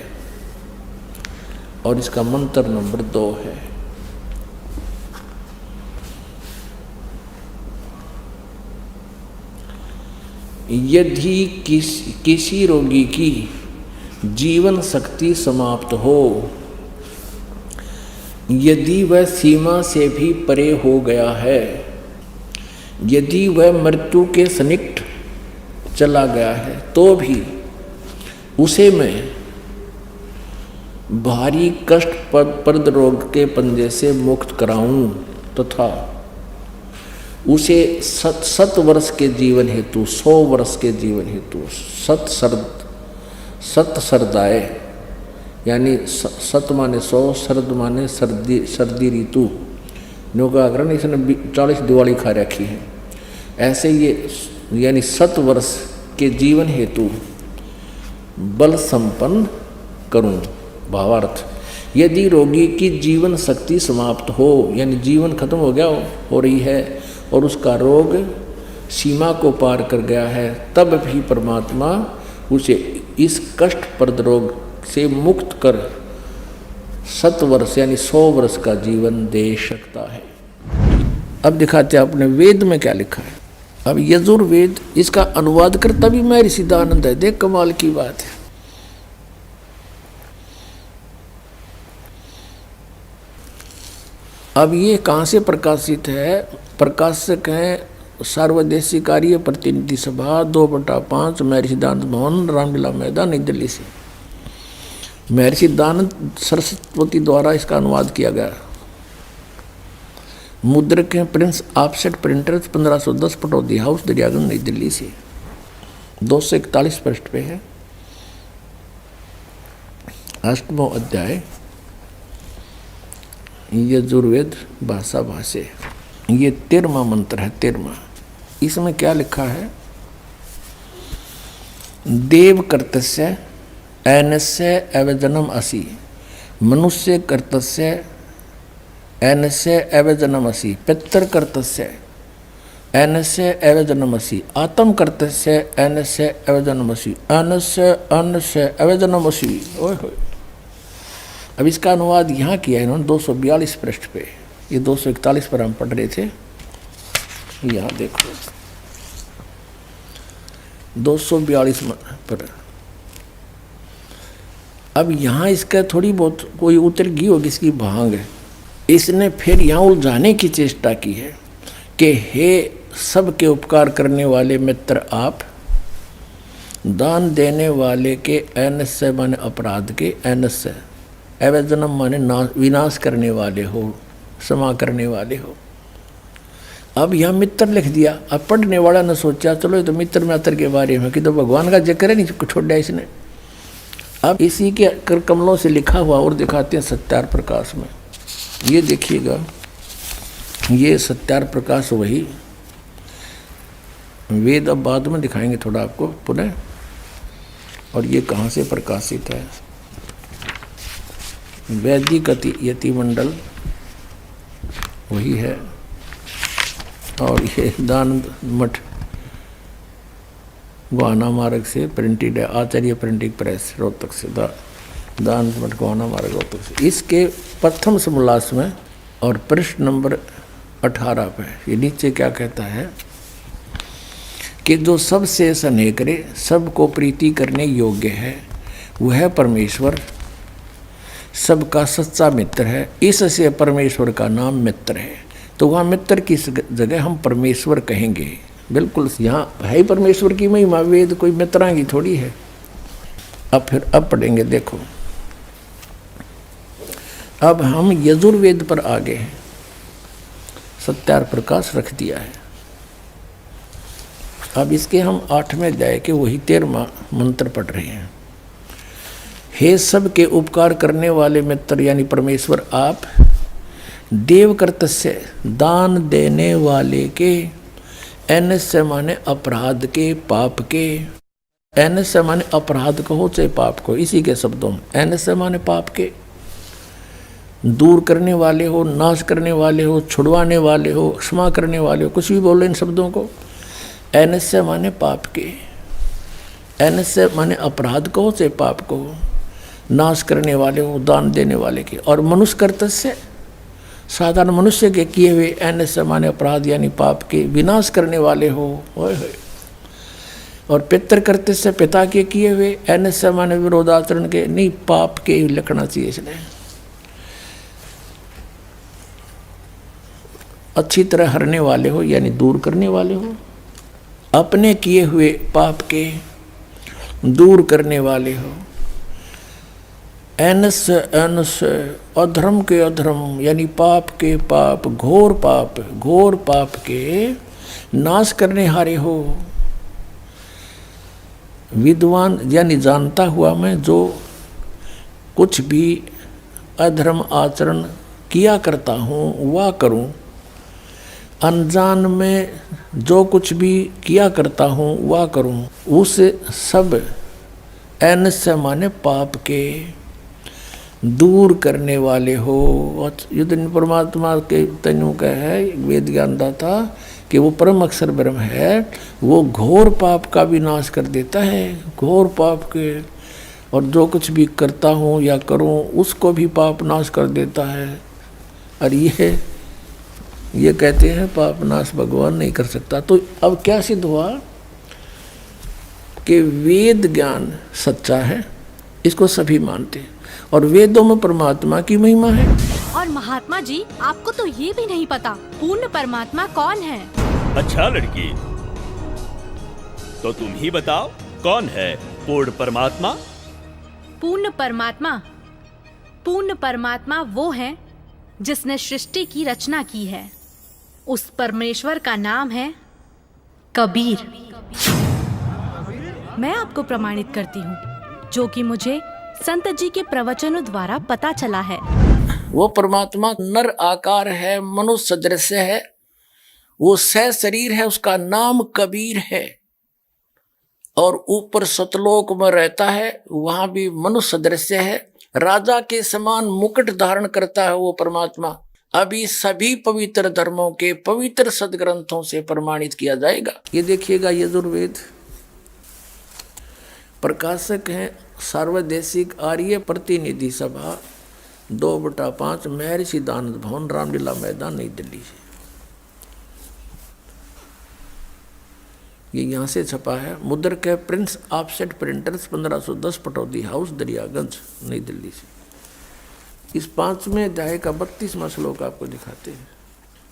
और इसका मंत्र नंबर 2 है। यदि किसी रोगी की जीवन शक्ति समाप्त हो, यदि वह सीमा से भी परे हो गया है, यदि वह मृत्यु के सन्निकट चला गया है, तो भी उसे मैं भारी कष्टप्रद रोग के पंजे से मुक्त कराऊं तथा उसे 7 वर्ष के जीवन हेतु 100 वर्ष के जीवन हेतु सत सरदाए, यानी 7 माने 100, शरद माने सर्दी ऋतु, नौकाग्रहण इसने 40 दिवाली खा रखी है। ऐसे ये यानी 7 वर्ष के जीवन हेतु बल संपन्न करूं। भावार्थ, यदि रोगी की जीवन शक्ति समाप्त हो, यानी जीवन खत्म हो रही है और उसका रोग सीमा को पार कर गया है, तब भी परमात्मा उसे इस कष्टप्रद रोग से मुक्त कर 7 वर्ष यानी 100 वर्ष का जीवन दे सकता है। अब दिखाते हैं आपने वेद में क्या लिखा है। अब यजुर्वेद, इसका अनुवाद करता भी महर्षि दयानंद है। देख कमाल की बात है। अब ये कहाँ से प्रकाशित है? प्रकाशक हैं सार्वदेशिक कार्य प्रतिनिधि सभा 2/5 महर्षि दयानंद भवन, रामलीला मैदान, नई दिल्ली से। महर्षि दयानंद सरस्वती द्वारा इसका अनुवाद किया गया। मुद्रक हैं Prince offset printers, 1510, Pataudi house, Daryaganj, नई दिल्ली से। 241 पृष्ठ पे है। 8वां अध्याय यजुर्वेद भाषा भाष्य, ये 13वां मंत्र है। 13वां, इसमें क्या लिखा है? देव कर्तस्य ऐनस्य अवजनम असि, मनुष्य कर्तस्य ऐनस्य अवजनम असि, पितर कर्तस्य ऐनस्य अवजनम असि, आत्म कर्तस्य ऐनस्य अवजनम असि, अन्नस्य अवजनम असि। ओए होए। अब इसका अनुवाद यहाँ किया है इन्होंने 242 पृष्ठ पे। ये 241 पर हम पढ़ रहे थे। यहाँ देखो 242 पर। अब यहाँ इसका थोड़ी बहुत कोई उतर गई होगी इसकी भांग है। इसने फिर यहाँ उलझाने की चेष्टा की है कि हे सबके उपकार करने वाले मित्र आप, दान देने वाले के ऐनस्य माने अपराध के, ऐनस्य अवैधनम माने विनाश करने वाले हो, क्षमा करने वाले हो। अब यहाँ मित्र लिख दिया। अब पढ़ने वाला ने सोचा चलो ये तो मित्र मित्र के बारे में कि तो भगवान का जिक्र है, नहीं छोड़ दिया इसने। अब इसी के कर कमलों से लिखा हुआ और दिखाते हैं सत्यार प्रकाश में। ये देखिएगा, ये सत्यार प्रकाश वही वेद अब बाद में दिखाएंगे थोड़ा आपको पुनः। और ये कहाँ से प्रकाशित है? वैदिक यति मंडल वही है। और ये दान मठ गोहाना मार्ग से प्रिंटेड है, आचार्य प्रिंटिंग प्रेस रोहतक से, दान मठ गोहाना मार्ग रोहतक से। इसके प्रथम समोल्लास में और पृष्ठ नंबर 18 पे ये नीचे क्या कहता है कि जो सबसे स्नेह करे, सबको प्रीति करने योग्य है, वह परमेश्वर सबका सच्चा मित्र है। इससे परमेश्वर का नाम मित्र है। तो वहाँ मित्र की जगह हम परमेश्वर कहेंगे। बिल्कुल यहाँ है ही परमेश्वर की महिमा, वेद कोई मित्रा की थोड़ी है। अब पढ़ेंगे, देखो अब हम यजुर्वेद पर आ गए हैं। सत्यार प्रकाश रख दिया है। अब इसके हम 8वें अध्याय के वही 13वां मंत्र पढ़ रहे हैं। हे सबके उपकार करने वाले मित्र यानी परमेश्वर आप, देव कर्तस्य दान देने वाले के, ऐनस्य माने अपराध के, पाप के, ऐनस्य माने अपराध कहो चाहे पाप को, इसी के शब्दों में ऐनस्य माने पाप के, दूर करने वाले हो, नाश करने वाले हो, छुड़वाने वाले हो, क्षमा करने वाले हो, कुछ भी बोलो इन शब्दों को। ऐनस्य माने पाप के, ऐनस्य माने अपराध कहो चाहे पाप को, नाश करने वाले हो, दान देने वाले के। और मनुष्य कर्तस्य साधारण मनुष्य के किए हुए, ऐनस्य माने अपराध यानी पाप के विनाश करने वाले हो। और पितृ कर्तस्य पिता के किए हुए, ऐनस्य माने विरोधाचरण के, नहीं पाप के लिखना चाहिए इसने। अच्छी तरह हरने वाले हो यानी दूर करने वाले हो, अपने किए हुए पाप के दूर करने वाले हो। ऐनस्य ऐनस्य अधर्म के अधर्म यानी पाप के पाप, घोर पाप के नाश करने हारे हो। विद्वान यानी जानता हुआ मैं जो कुछ भी अधर्म आचरण किया करता हूँ वह करूँ, अनजान में जो कुछ भी किया करता हूँ वह करूँ, उस सब ऐनस्य माने पाप के दूर करने वाले हो। युद्ध परमात्मा के तनु का है वेद ज्ञान दाता कि वो परम अक्षर ब्रह्म है, वो घोर पाप का भी नाश कर देता है, घोर पाप के। और जो कुछ भी करता हूँ या करूँ उसको भी पाप नाश कर देता है। और ये कहते हैं पाप नाश भगवान नहीं कर सकता। तो अब क्या सिद्ध हुआ कि वेद ज्ञान सच्चा है, इसको सभी मानते हैं और वेदों में परमात्मा की महिमा है। और महात्मा जी आपको तो ये भी नहीं पता पूर्ण परमात्मा कौन है। अच्छा लड़की, तो तुम ही बताओ कौन है पूर्ण परमात्मा? पूर्ण परमात्मा वो है जिसने सृष्टि की रचना की है। उस परमेश्वर का नाम है कबीर। मैं आपको प्रमाणित करती हूँ, जो कि मुझे संत जी के प्रवचनों द्वारा पता चला है। वो परमात्मा नर आकार है, मनुष्य सदृश्य है, वो सह शरीर है, उसका नाम कबीर है। और ऊपर सतलोक में रहता है, वहां भी मनुष्य सदृश्य है, राजा के समान मुकुट धारण करता है वो परमात्मा। अभी सभी पवित्र धर्मों के पवित्र सदग्रंथों से प्रमाणित किया जाएगा। ये देखिएगा यजुर्वेद, प्रकाशक हैं सार्वदेशिक आर्य प्रतिनिधि सभा, 2/5 महर्षि दानंद भवन, रामलीला मैदान, नई दिल्ली से। ये यहाँ से छपा है। मुद्रक है Prince offset printers, 1510 Pataudi house, Daryaganj, नई दिल्ली से। इस 5वें अध्याय का 32वां श्लोक आपको दिखाते हैं।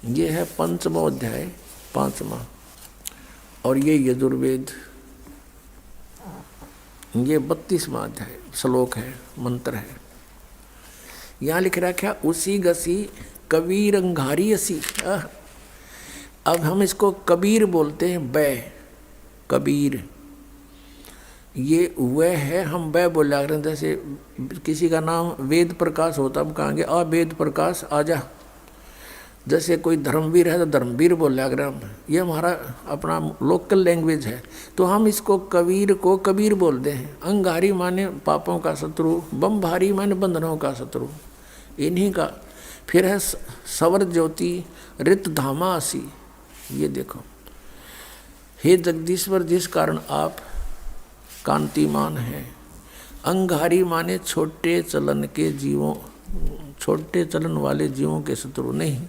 ये है 5वां अध्याय, 5वां, और ये यजुर्वेद, ये 32वां अध्याय श्लोक है, मंत्र है। यहाँ लिख रखा उसी गसी कबीर अंगारी असी। अब हम इसको कबीर बोलते हैं, बै कबीर, ये वह है, हम वह बोला करें। जैसे किसी का नाम वेद प्रकाश होता, हम कहेंगे आ वेद प्रकाश आजा। जैसे कोई धर्मवीर है तो धर्मवीर बोला करें हम, ये हमारा अपना लोकल लैंग्वेज है। तो हम इसको कबीर को कबीर बोलते हैं। अंगारी माने पापों का शत्रु, बम भारी माने बंधनों का शत्रु, इन्हीं का। फिर है सवर ज्योति रित धामा आसी। ये देखो, हे जगदीश्वर, जिस कारण आप कांतिमान हैं। अंगारी माने छोटे चलन के जीवों, छोटे चलन वाले जीवों के शत्रु नहीं।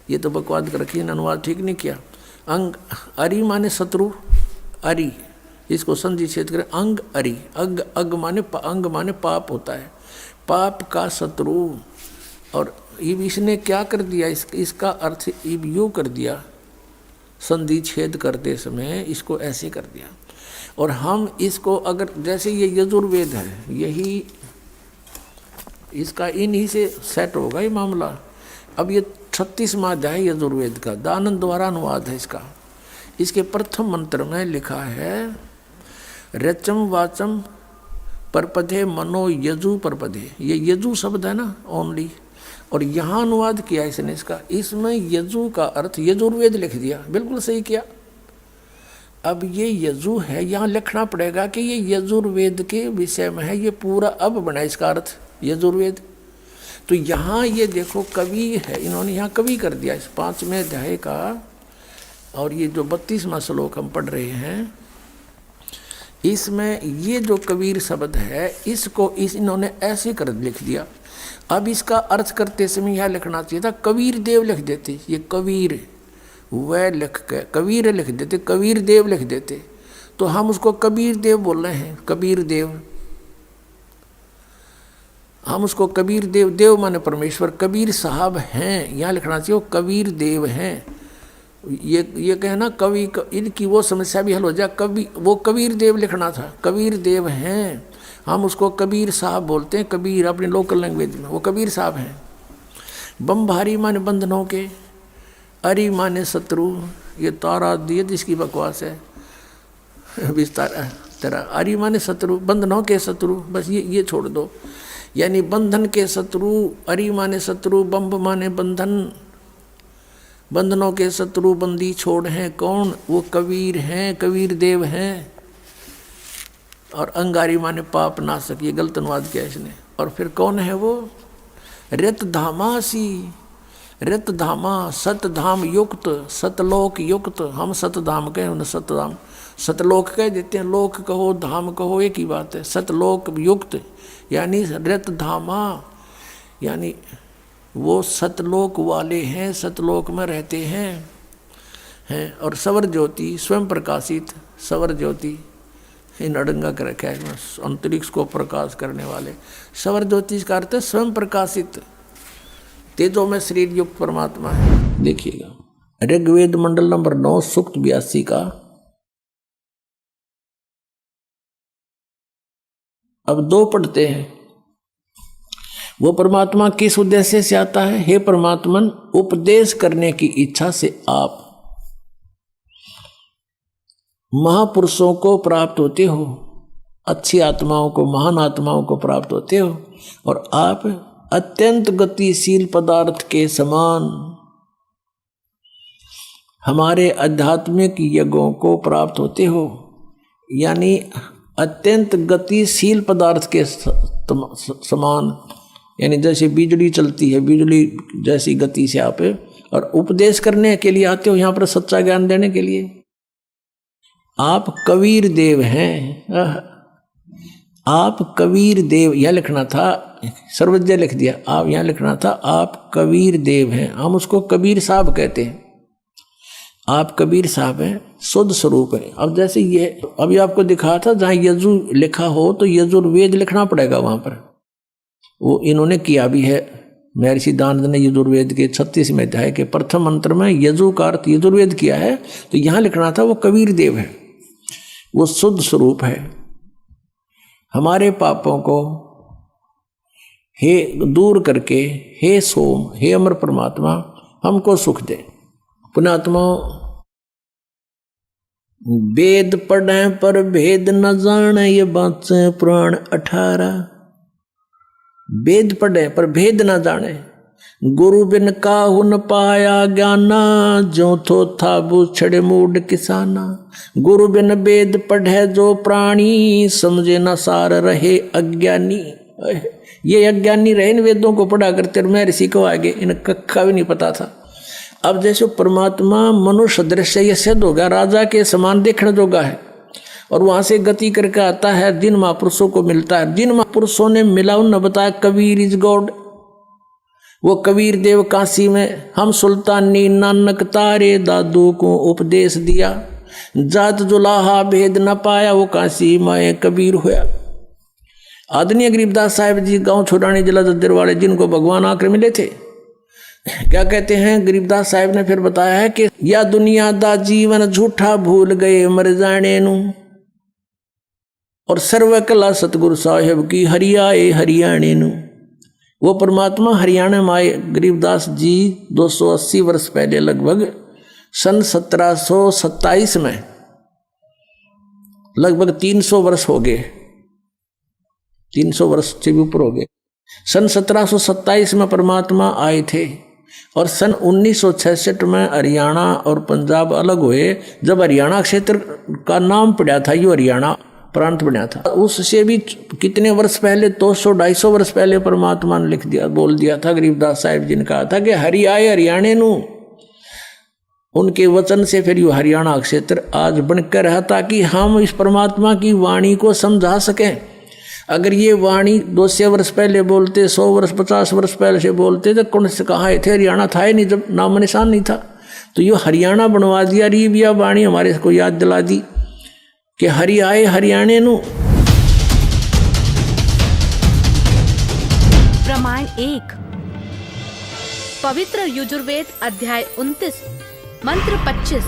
ये तो बकवाद कर रखी, अनुवाद ठीक नहीं किया। अंग अरि माने शत्रु, अरि इसको संधि छेद करें, अंग अरि, अग माने अंग माने पाप होता है, पाप का शत्रु। और इब इसने क्या कर दिया, इसका अर्थ इब यूँ कर दिया, संधि छेद करते समय इसको ऐसे कर दिया। और हम इसको अगर, जैसे ये यजुर्वेद है, यही इसका इन्हीं से सेट होगा ये मामला। अब ये 36वां अध्याय यजुर्वेद का दानंद द्वारा अनुवाद है इसका। इसके प्रथम मंत्र में लिखा है रचम वाचम परपधे मनो यजु परपधे। ये यजु शब्द है ना ओनली, और यहाँ अनुवाद किया इसने इसका। इसमें यजु का अर्थ यजुर्वेद लिख दिया, बिल्कुल सही किया। अब ये यजु है, यहाँ लिखना पड़ेगा कि ये यजुर्वेद के विषय में है। ये पूरा अब बना इसका अर्थ यजुर्वेद। तो यहाँ ये देखो कवि है, इन्होंने यहाँ कवि कर दिया इस 5वें अध्याय का। और ये जो 32वां श्लोक हम पढ़ रहे हैं, इसमें ये जो कबीर शब्द है, इसको इन्होंने ऐसे कर लिख दिया। अब इसका अर्थ करते समय यहाँ लिखना चाहिए था कबीर देव लिख देते। ये कबीर वह लिख के कबीर लिख देते, कबीर देव लिख देते, तो हम उसको कबीर देव बोल रहे हैं। कबीर देव, हम उसको कबीर देव, देव माने परमेश्वर, कबीर साहब हैं, यहाँ लिखना चाहिए वो कबीर देव हैं। ये कहना कवि, इनकी वो समस्या भी हल हो जाए। कवि, वो कबीर देव लिखना था, कबीर देव हैं, हम उसको कबीर साहब बोलते हैं। कबीर अपने लोकल लैंग्वेज में वो कबीर साहब हैं। बम भारी माने बंधनों के, अरि माने शत्रु। ये तारा दिए जिसकी बकवास है विस्तार तेरा। अरि माने शत्रु, बंधनों के शत्रु, बस ये छोड़ दो। यानी बंधन के शत्रु, अरि माने शत्रु, बम्ब माने बंधन, बंधनों के शत्रु बंदी छोड़ हैं कौन, वो कबीर हैं, कबीर देव हैं। और अंगारी माने पाप नाशक, ये गलत अनुवाद किया इसने। और फिर कौन है वो, रित धामासी, रित धामा, सतधाम युक्त, सतलोक युक्त। हम सतधाम कहें, उन्हें सतधाम, सतलोक कह देते हैं। लोक कहो धाम कहो एक ही बात है। सतलोक युक्त यानी रित धामा, यानी वो सतलोक वाले हैं, सतलोक में रहते हैं। और सवर ज्योति, स्वयं प्रकाशित, सवर ज्योति इन अड़ंगा कर रखा है, अंतरिक्ष को प्रकाश करने वाले। सवर ज्योति का अर्थ है स्वयं प्रकाशित, तेजो में शरीर युक्त परमात्मा है। देखिएगा ऋग्वेद मंडल नंबर 9 सूक्त 82 का। अब 2 पढ़ते हैं। वो परमात्मा किस उद्देश्य से आता है, हे परमात्मन, उपदेश करने की इच्छा से आप महापुरुषों को प्राप्त होते हो, अच्छी आत्माओं को, महान आत्माओं को प्राप्त होते हो। और आप अत्यंत गतिशील पदार्थ के समान हमारे आध्यात्मिक यज्ञों को प्राप्त होते हो। यानी अत्यंत गतिशील पदार्थ के समान, यानी जैसे बिजली चलती है, बिजली जैसी गति से आप, और उपदेश करने के लिए आते हो यहाँ पर, सच्चा ज्ञान देने के लिए। आप कबीर देव हैं, आप कबीर देव, यह लिखना था सर्वज्ञ लिख दिया, आप यहाँ लिखना था आप कबीर देव हैं, हम उसको कबीर साहब कहते हैं, आप कबीर साहब हैं, शुद्ध स्वरूप है। अब जैसे ये अभी आपको दिखा था जहाँ यजु लिखा हो तो यजुर्वेद लिखना पड़ेगा वहाँ पर, वो इन्होंने किया भी है। महर्षि दानंद ने यजुर्वेद के 36वें अध्याय के प्रथम मंत्र में यजु का अर्थ यजुर्वेद किया है, तो यहाँ लिखना था वो कबीर देव है, वो शुद्ध स्वरूप है। हमारे पापों को हे दूर करके हे सोम हे अमर परमात्मा हमको सुख दे। पुण्यात्मा, वेद पढ़े पर भेद न जाने, ये बात से पुराण 18। वेद पढ़े पर भेद न जाने, गुरु बिन काहू न पाया ज्ञाना, जो थो था बूछड़े मूड किसाना। गुरु बिन वेद पढ़े जो प्राणी, समझे न सार रहे अज्ञानी। ये अज्ञानी रहे इन वेदों को पढ़ा करते, मैं ऋषि को आगे इन कक्का भी नहीं पता था। अब जैसे परमात्मा मनुष्य दृश्य ये सिद्ध होगा, राजा के समान देखने जोगा है, और वहां से गति करके आता है, जिन महापुरुषों को मिलता है, जिन महापुरुषों ने मिला उन बताया कबीर इज गॉड। वो कबीर देव काशी में हम सुल्तानी नानक तारे दादू को उपदेश दिया, जात जुलाहा भेद न पाया, वो काशी माए कबीर होया। आदरणीय गरीबदास साहिब जी गांव छोड़ानी जिला जद्दर वाले, जिनको भगवान आकर मिले थे, क्या कहते हैं गरीबदास साहिब ने फिर बताया है कि या दुनिया दा जीवन झूठा भूल गए मर जाने नू, और सर्व कला सतगुरु साहिब की हरियाए हरियाणे नू। वो परमात्मा हरियाणा में आए गरीबदास जी 280 वर्ष पहले, लगभग सन 1727 में, लगभग 300 वर्ष हो गए, 300 वर्ष से भी ऊपर हो गए। सन 1727 में परमात्मा आए थे, और सन 1966 में हरियाणा और पंजाब अलग हुए। जब हरियाणा क्षेत्र का नाम पड़ा था, यो हरियाणा प्रांत बना था, उससे भी कितने वर्ष पहले, 200-250 वर्ष पहले परमात्मा ने लिख दिया, बोल दिया था। गरीबदास साहिब जी ने कहा था कि हरि आए हरियाणे नू। उनके वचन से फिर यो हरियाणा क्षेत्र आज बनकर रहा, ताकि हम इस परमात्मा की वाणी को समझा सकें। अगर ये वाणी 200 वर्ष पहले बोलते, 100 वर्ष 50 वर्ष पहले से बोलते, तो कौन से कहाँ थे, हरियाणा था ही नहीं, जब नाम निशान नहीं था। तो ये हरियाणा बनवा दिया, रीबिया वाणी हमारे को याद दिला दी कि हरि आए हरियाणे नू। प्रमाण 1, पवित्र यजुर्वेद अध्याय 29 मंत्र 25।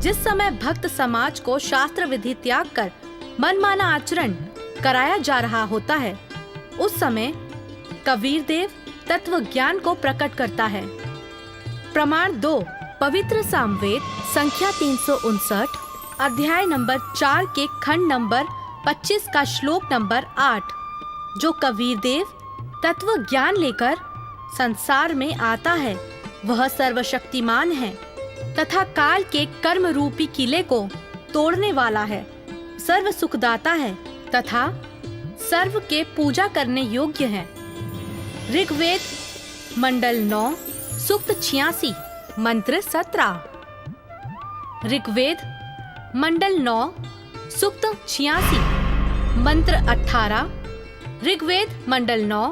जिस समय भक्त समाज को शास्त्र विधि त्याग कर मनमाना आचरण कराया जा रहा होता है, उस समय कबीर देव तत्व ज्ञान को प्रकट करता है। प्रमाण 2, पवित्र सामवेद संख्या 359 अध्याय नंबर 4 के खंड नंबर 25 का श्लोक नंबर 8, जो कबीर देव तत्व ज्ञान लेकर संसार में आता है, वह सर्वशक्तिमान है तथा काल के कर्म रूपी किले को तोड़ने वाला है, सर्व सुखदाता है तथा सर्व के पूजा करने योग्य है। ऋग्वेद मंडल 9 सूक्त 86 मंत्र 17। ऋग्वेद मंडल 9 सूक्त 86 मंत्र 18। ऋग्वेद मंडल 9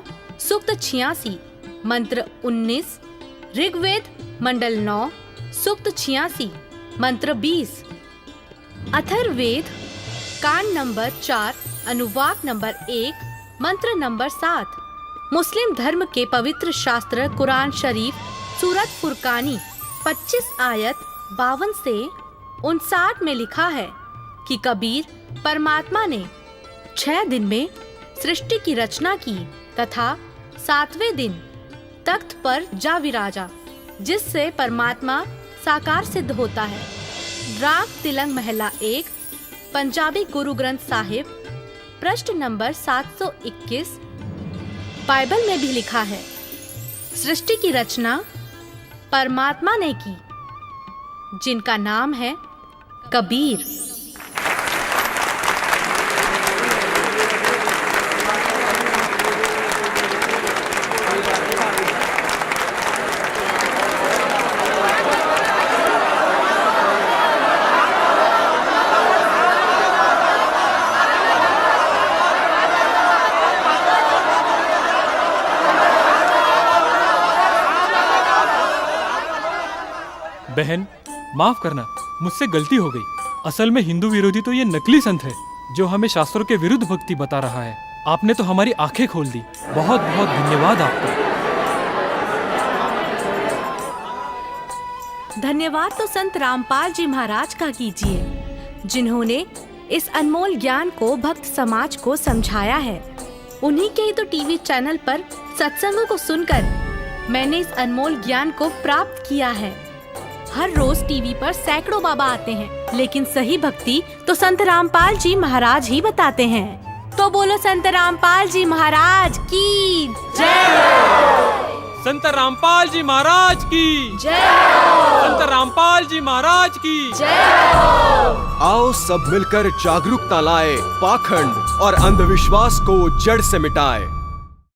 सूक्त 86 मंत्र 19। ऋग्वेद मंडल 9 सूक्त 86 मंत्र 20। अथर्ववेद कांड नंबर 4 अनुवाक नंबर 1 मंत्र नंबर 7। मुस्लिम धर्म के पवित्र शास्त्र कुरान शरीफ सूरत फुरकानी 25 आयत 52 से 59 में लिखा है कि कबीर परमात्मा ने 6 दिन में सृष्टि की रचना की तथा 7वें दिन तख्त पर जा विराजा, जिससे परमात्मा साकार सिद्ध होता है। राग तिलंग महला 1 पंजाबी गुरु ग्रंथ साहिब पृष्ठ नंबर 721। बाइबल में भी लिखा है, सृष्टि की रचना परमात्मा ने की, जिनका नाम है कबीर। बहन, माफ करना, मुझसे गलती हो गई। असल में हिंदू विरोधी तो ये नकली संत है जो हमें शास्त्रों के विरुद्ध भक्ति बता रहा है। आपने तो हमारी आंखें खोल दी। बहुत बहुत धन्यवाद आपका। धन्यवाद तो संत रामपाल जी महाराज का कीजिए, जिन्होंने इस अनमोल ज्ञान को भक्त समाज को समझाया है। उन्हीं के ही तो टीवी चैनल पर सत्संगों को सुनकर मैंने इस अनमोल ज्ञान को प्राप्त किया है। हर रोज टीवी पर सैकड़ों बाबा आते हैं, लेकिन सही भक्ति तो संत रामपाल जी महाराज ही बताते हैं। तो बोलो संत रामपाल जी महाराज की जय। संत रामपाल जी महाराज की जय। संत रामपाल जी महाराज की जय। आओ सब मिलकर जागरूकता लाए, पाखंड और अंधविश्वास को जड़ से मिटाए।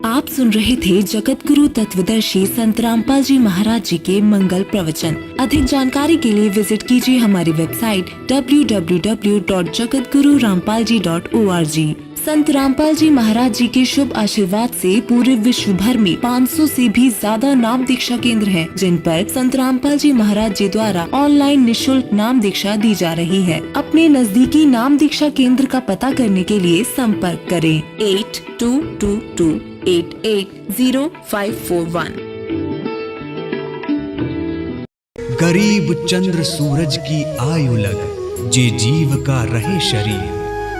आप सुन रहे थे जगत गुरु तत्वदर्शी संत रामपाल जी महाराज जी के मंगल प्रवचन। अधिक जानकारी के लिए विजिट कीजिए हमारी वेबसाइट www.jagatgururampalji.org। संत रामपाल जी महाराज जी के शुभ आशीर्वाद से पूरे विश्व भर में 500 से भी ज्यादा नाम दीक्षा केंद्र हैं, जिन पर संत रामपाल जी महाराज जी द्वारा ऑनलाइन निशुल्क नाम दीक्षा दी जा रही है। अपने नजदीकी नाम दीक्षा केंद्र का पता करने के लिए संपर्क करें 8222880541। गरीब चंद्र सूरज की आयु लग, जे जीव का रहे शरीर।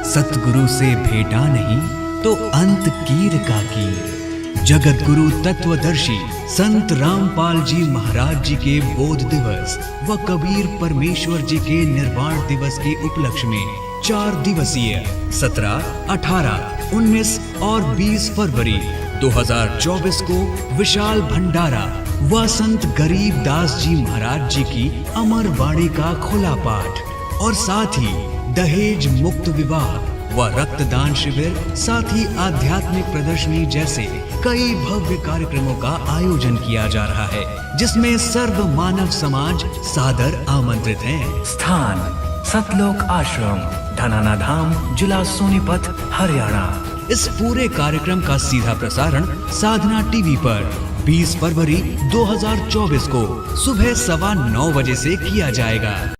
सतगुरु से भेटा नहीं तो अंत कीर का कीर। जगत गुरु तत्वदर्शी संत रामपाल जी महाराज जी के बोध दिवस व कबीर परमेश्वर जी के निर्वाण दिवस के उपलक्ष्य में 4 दिवसीय 17, 18, 19 और 20 फरवरी 2024 को विशाल भंडारा व संत गरीब दास जी महाराज जी की अमर वाणी का खुला पाठ और साथ ही दहेज मुक्त विवाह व रक्तदान शिविर, साथ ही आध्यात्मिक प्रदर्शनी जैसे कई भव्य कार्यक्रमों का आयोजन किया जा रहा है, जिसमें सर्व मानव समाज सादर आमंत्रित है। स्थान सतलोक आश्रम, धनाना धाम, जिला सोनीपत, हरियाणा। इस पूरे कार्यक्रम का सीधा प्रसारण साधना टीवी पर 20 फरवरी 2024 को सुबह 9:15 बजे से किया जाएगा।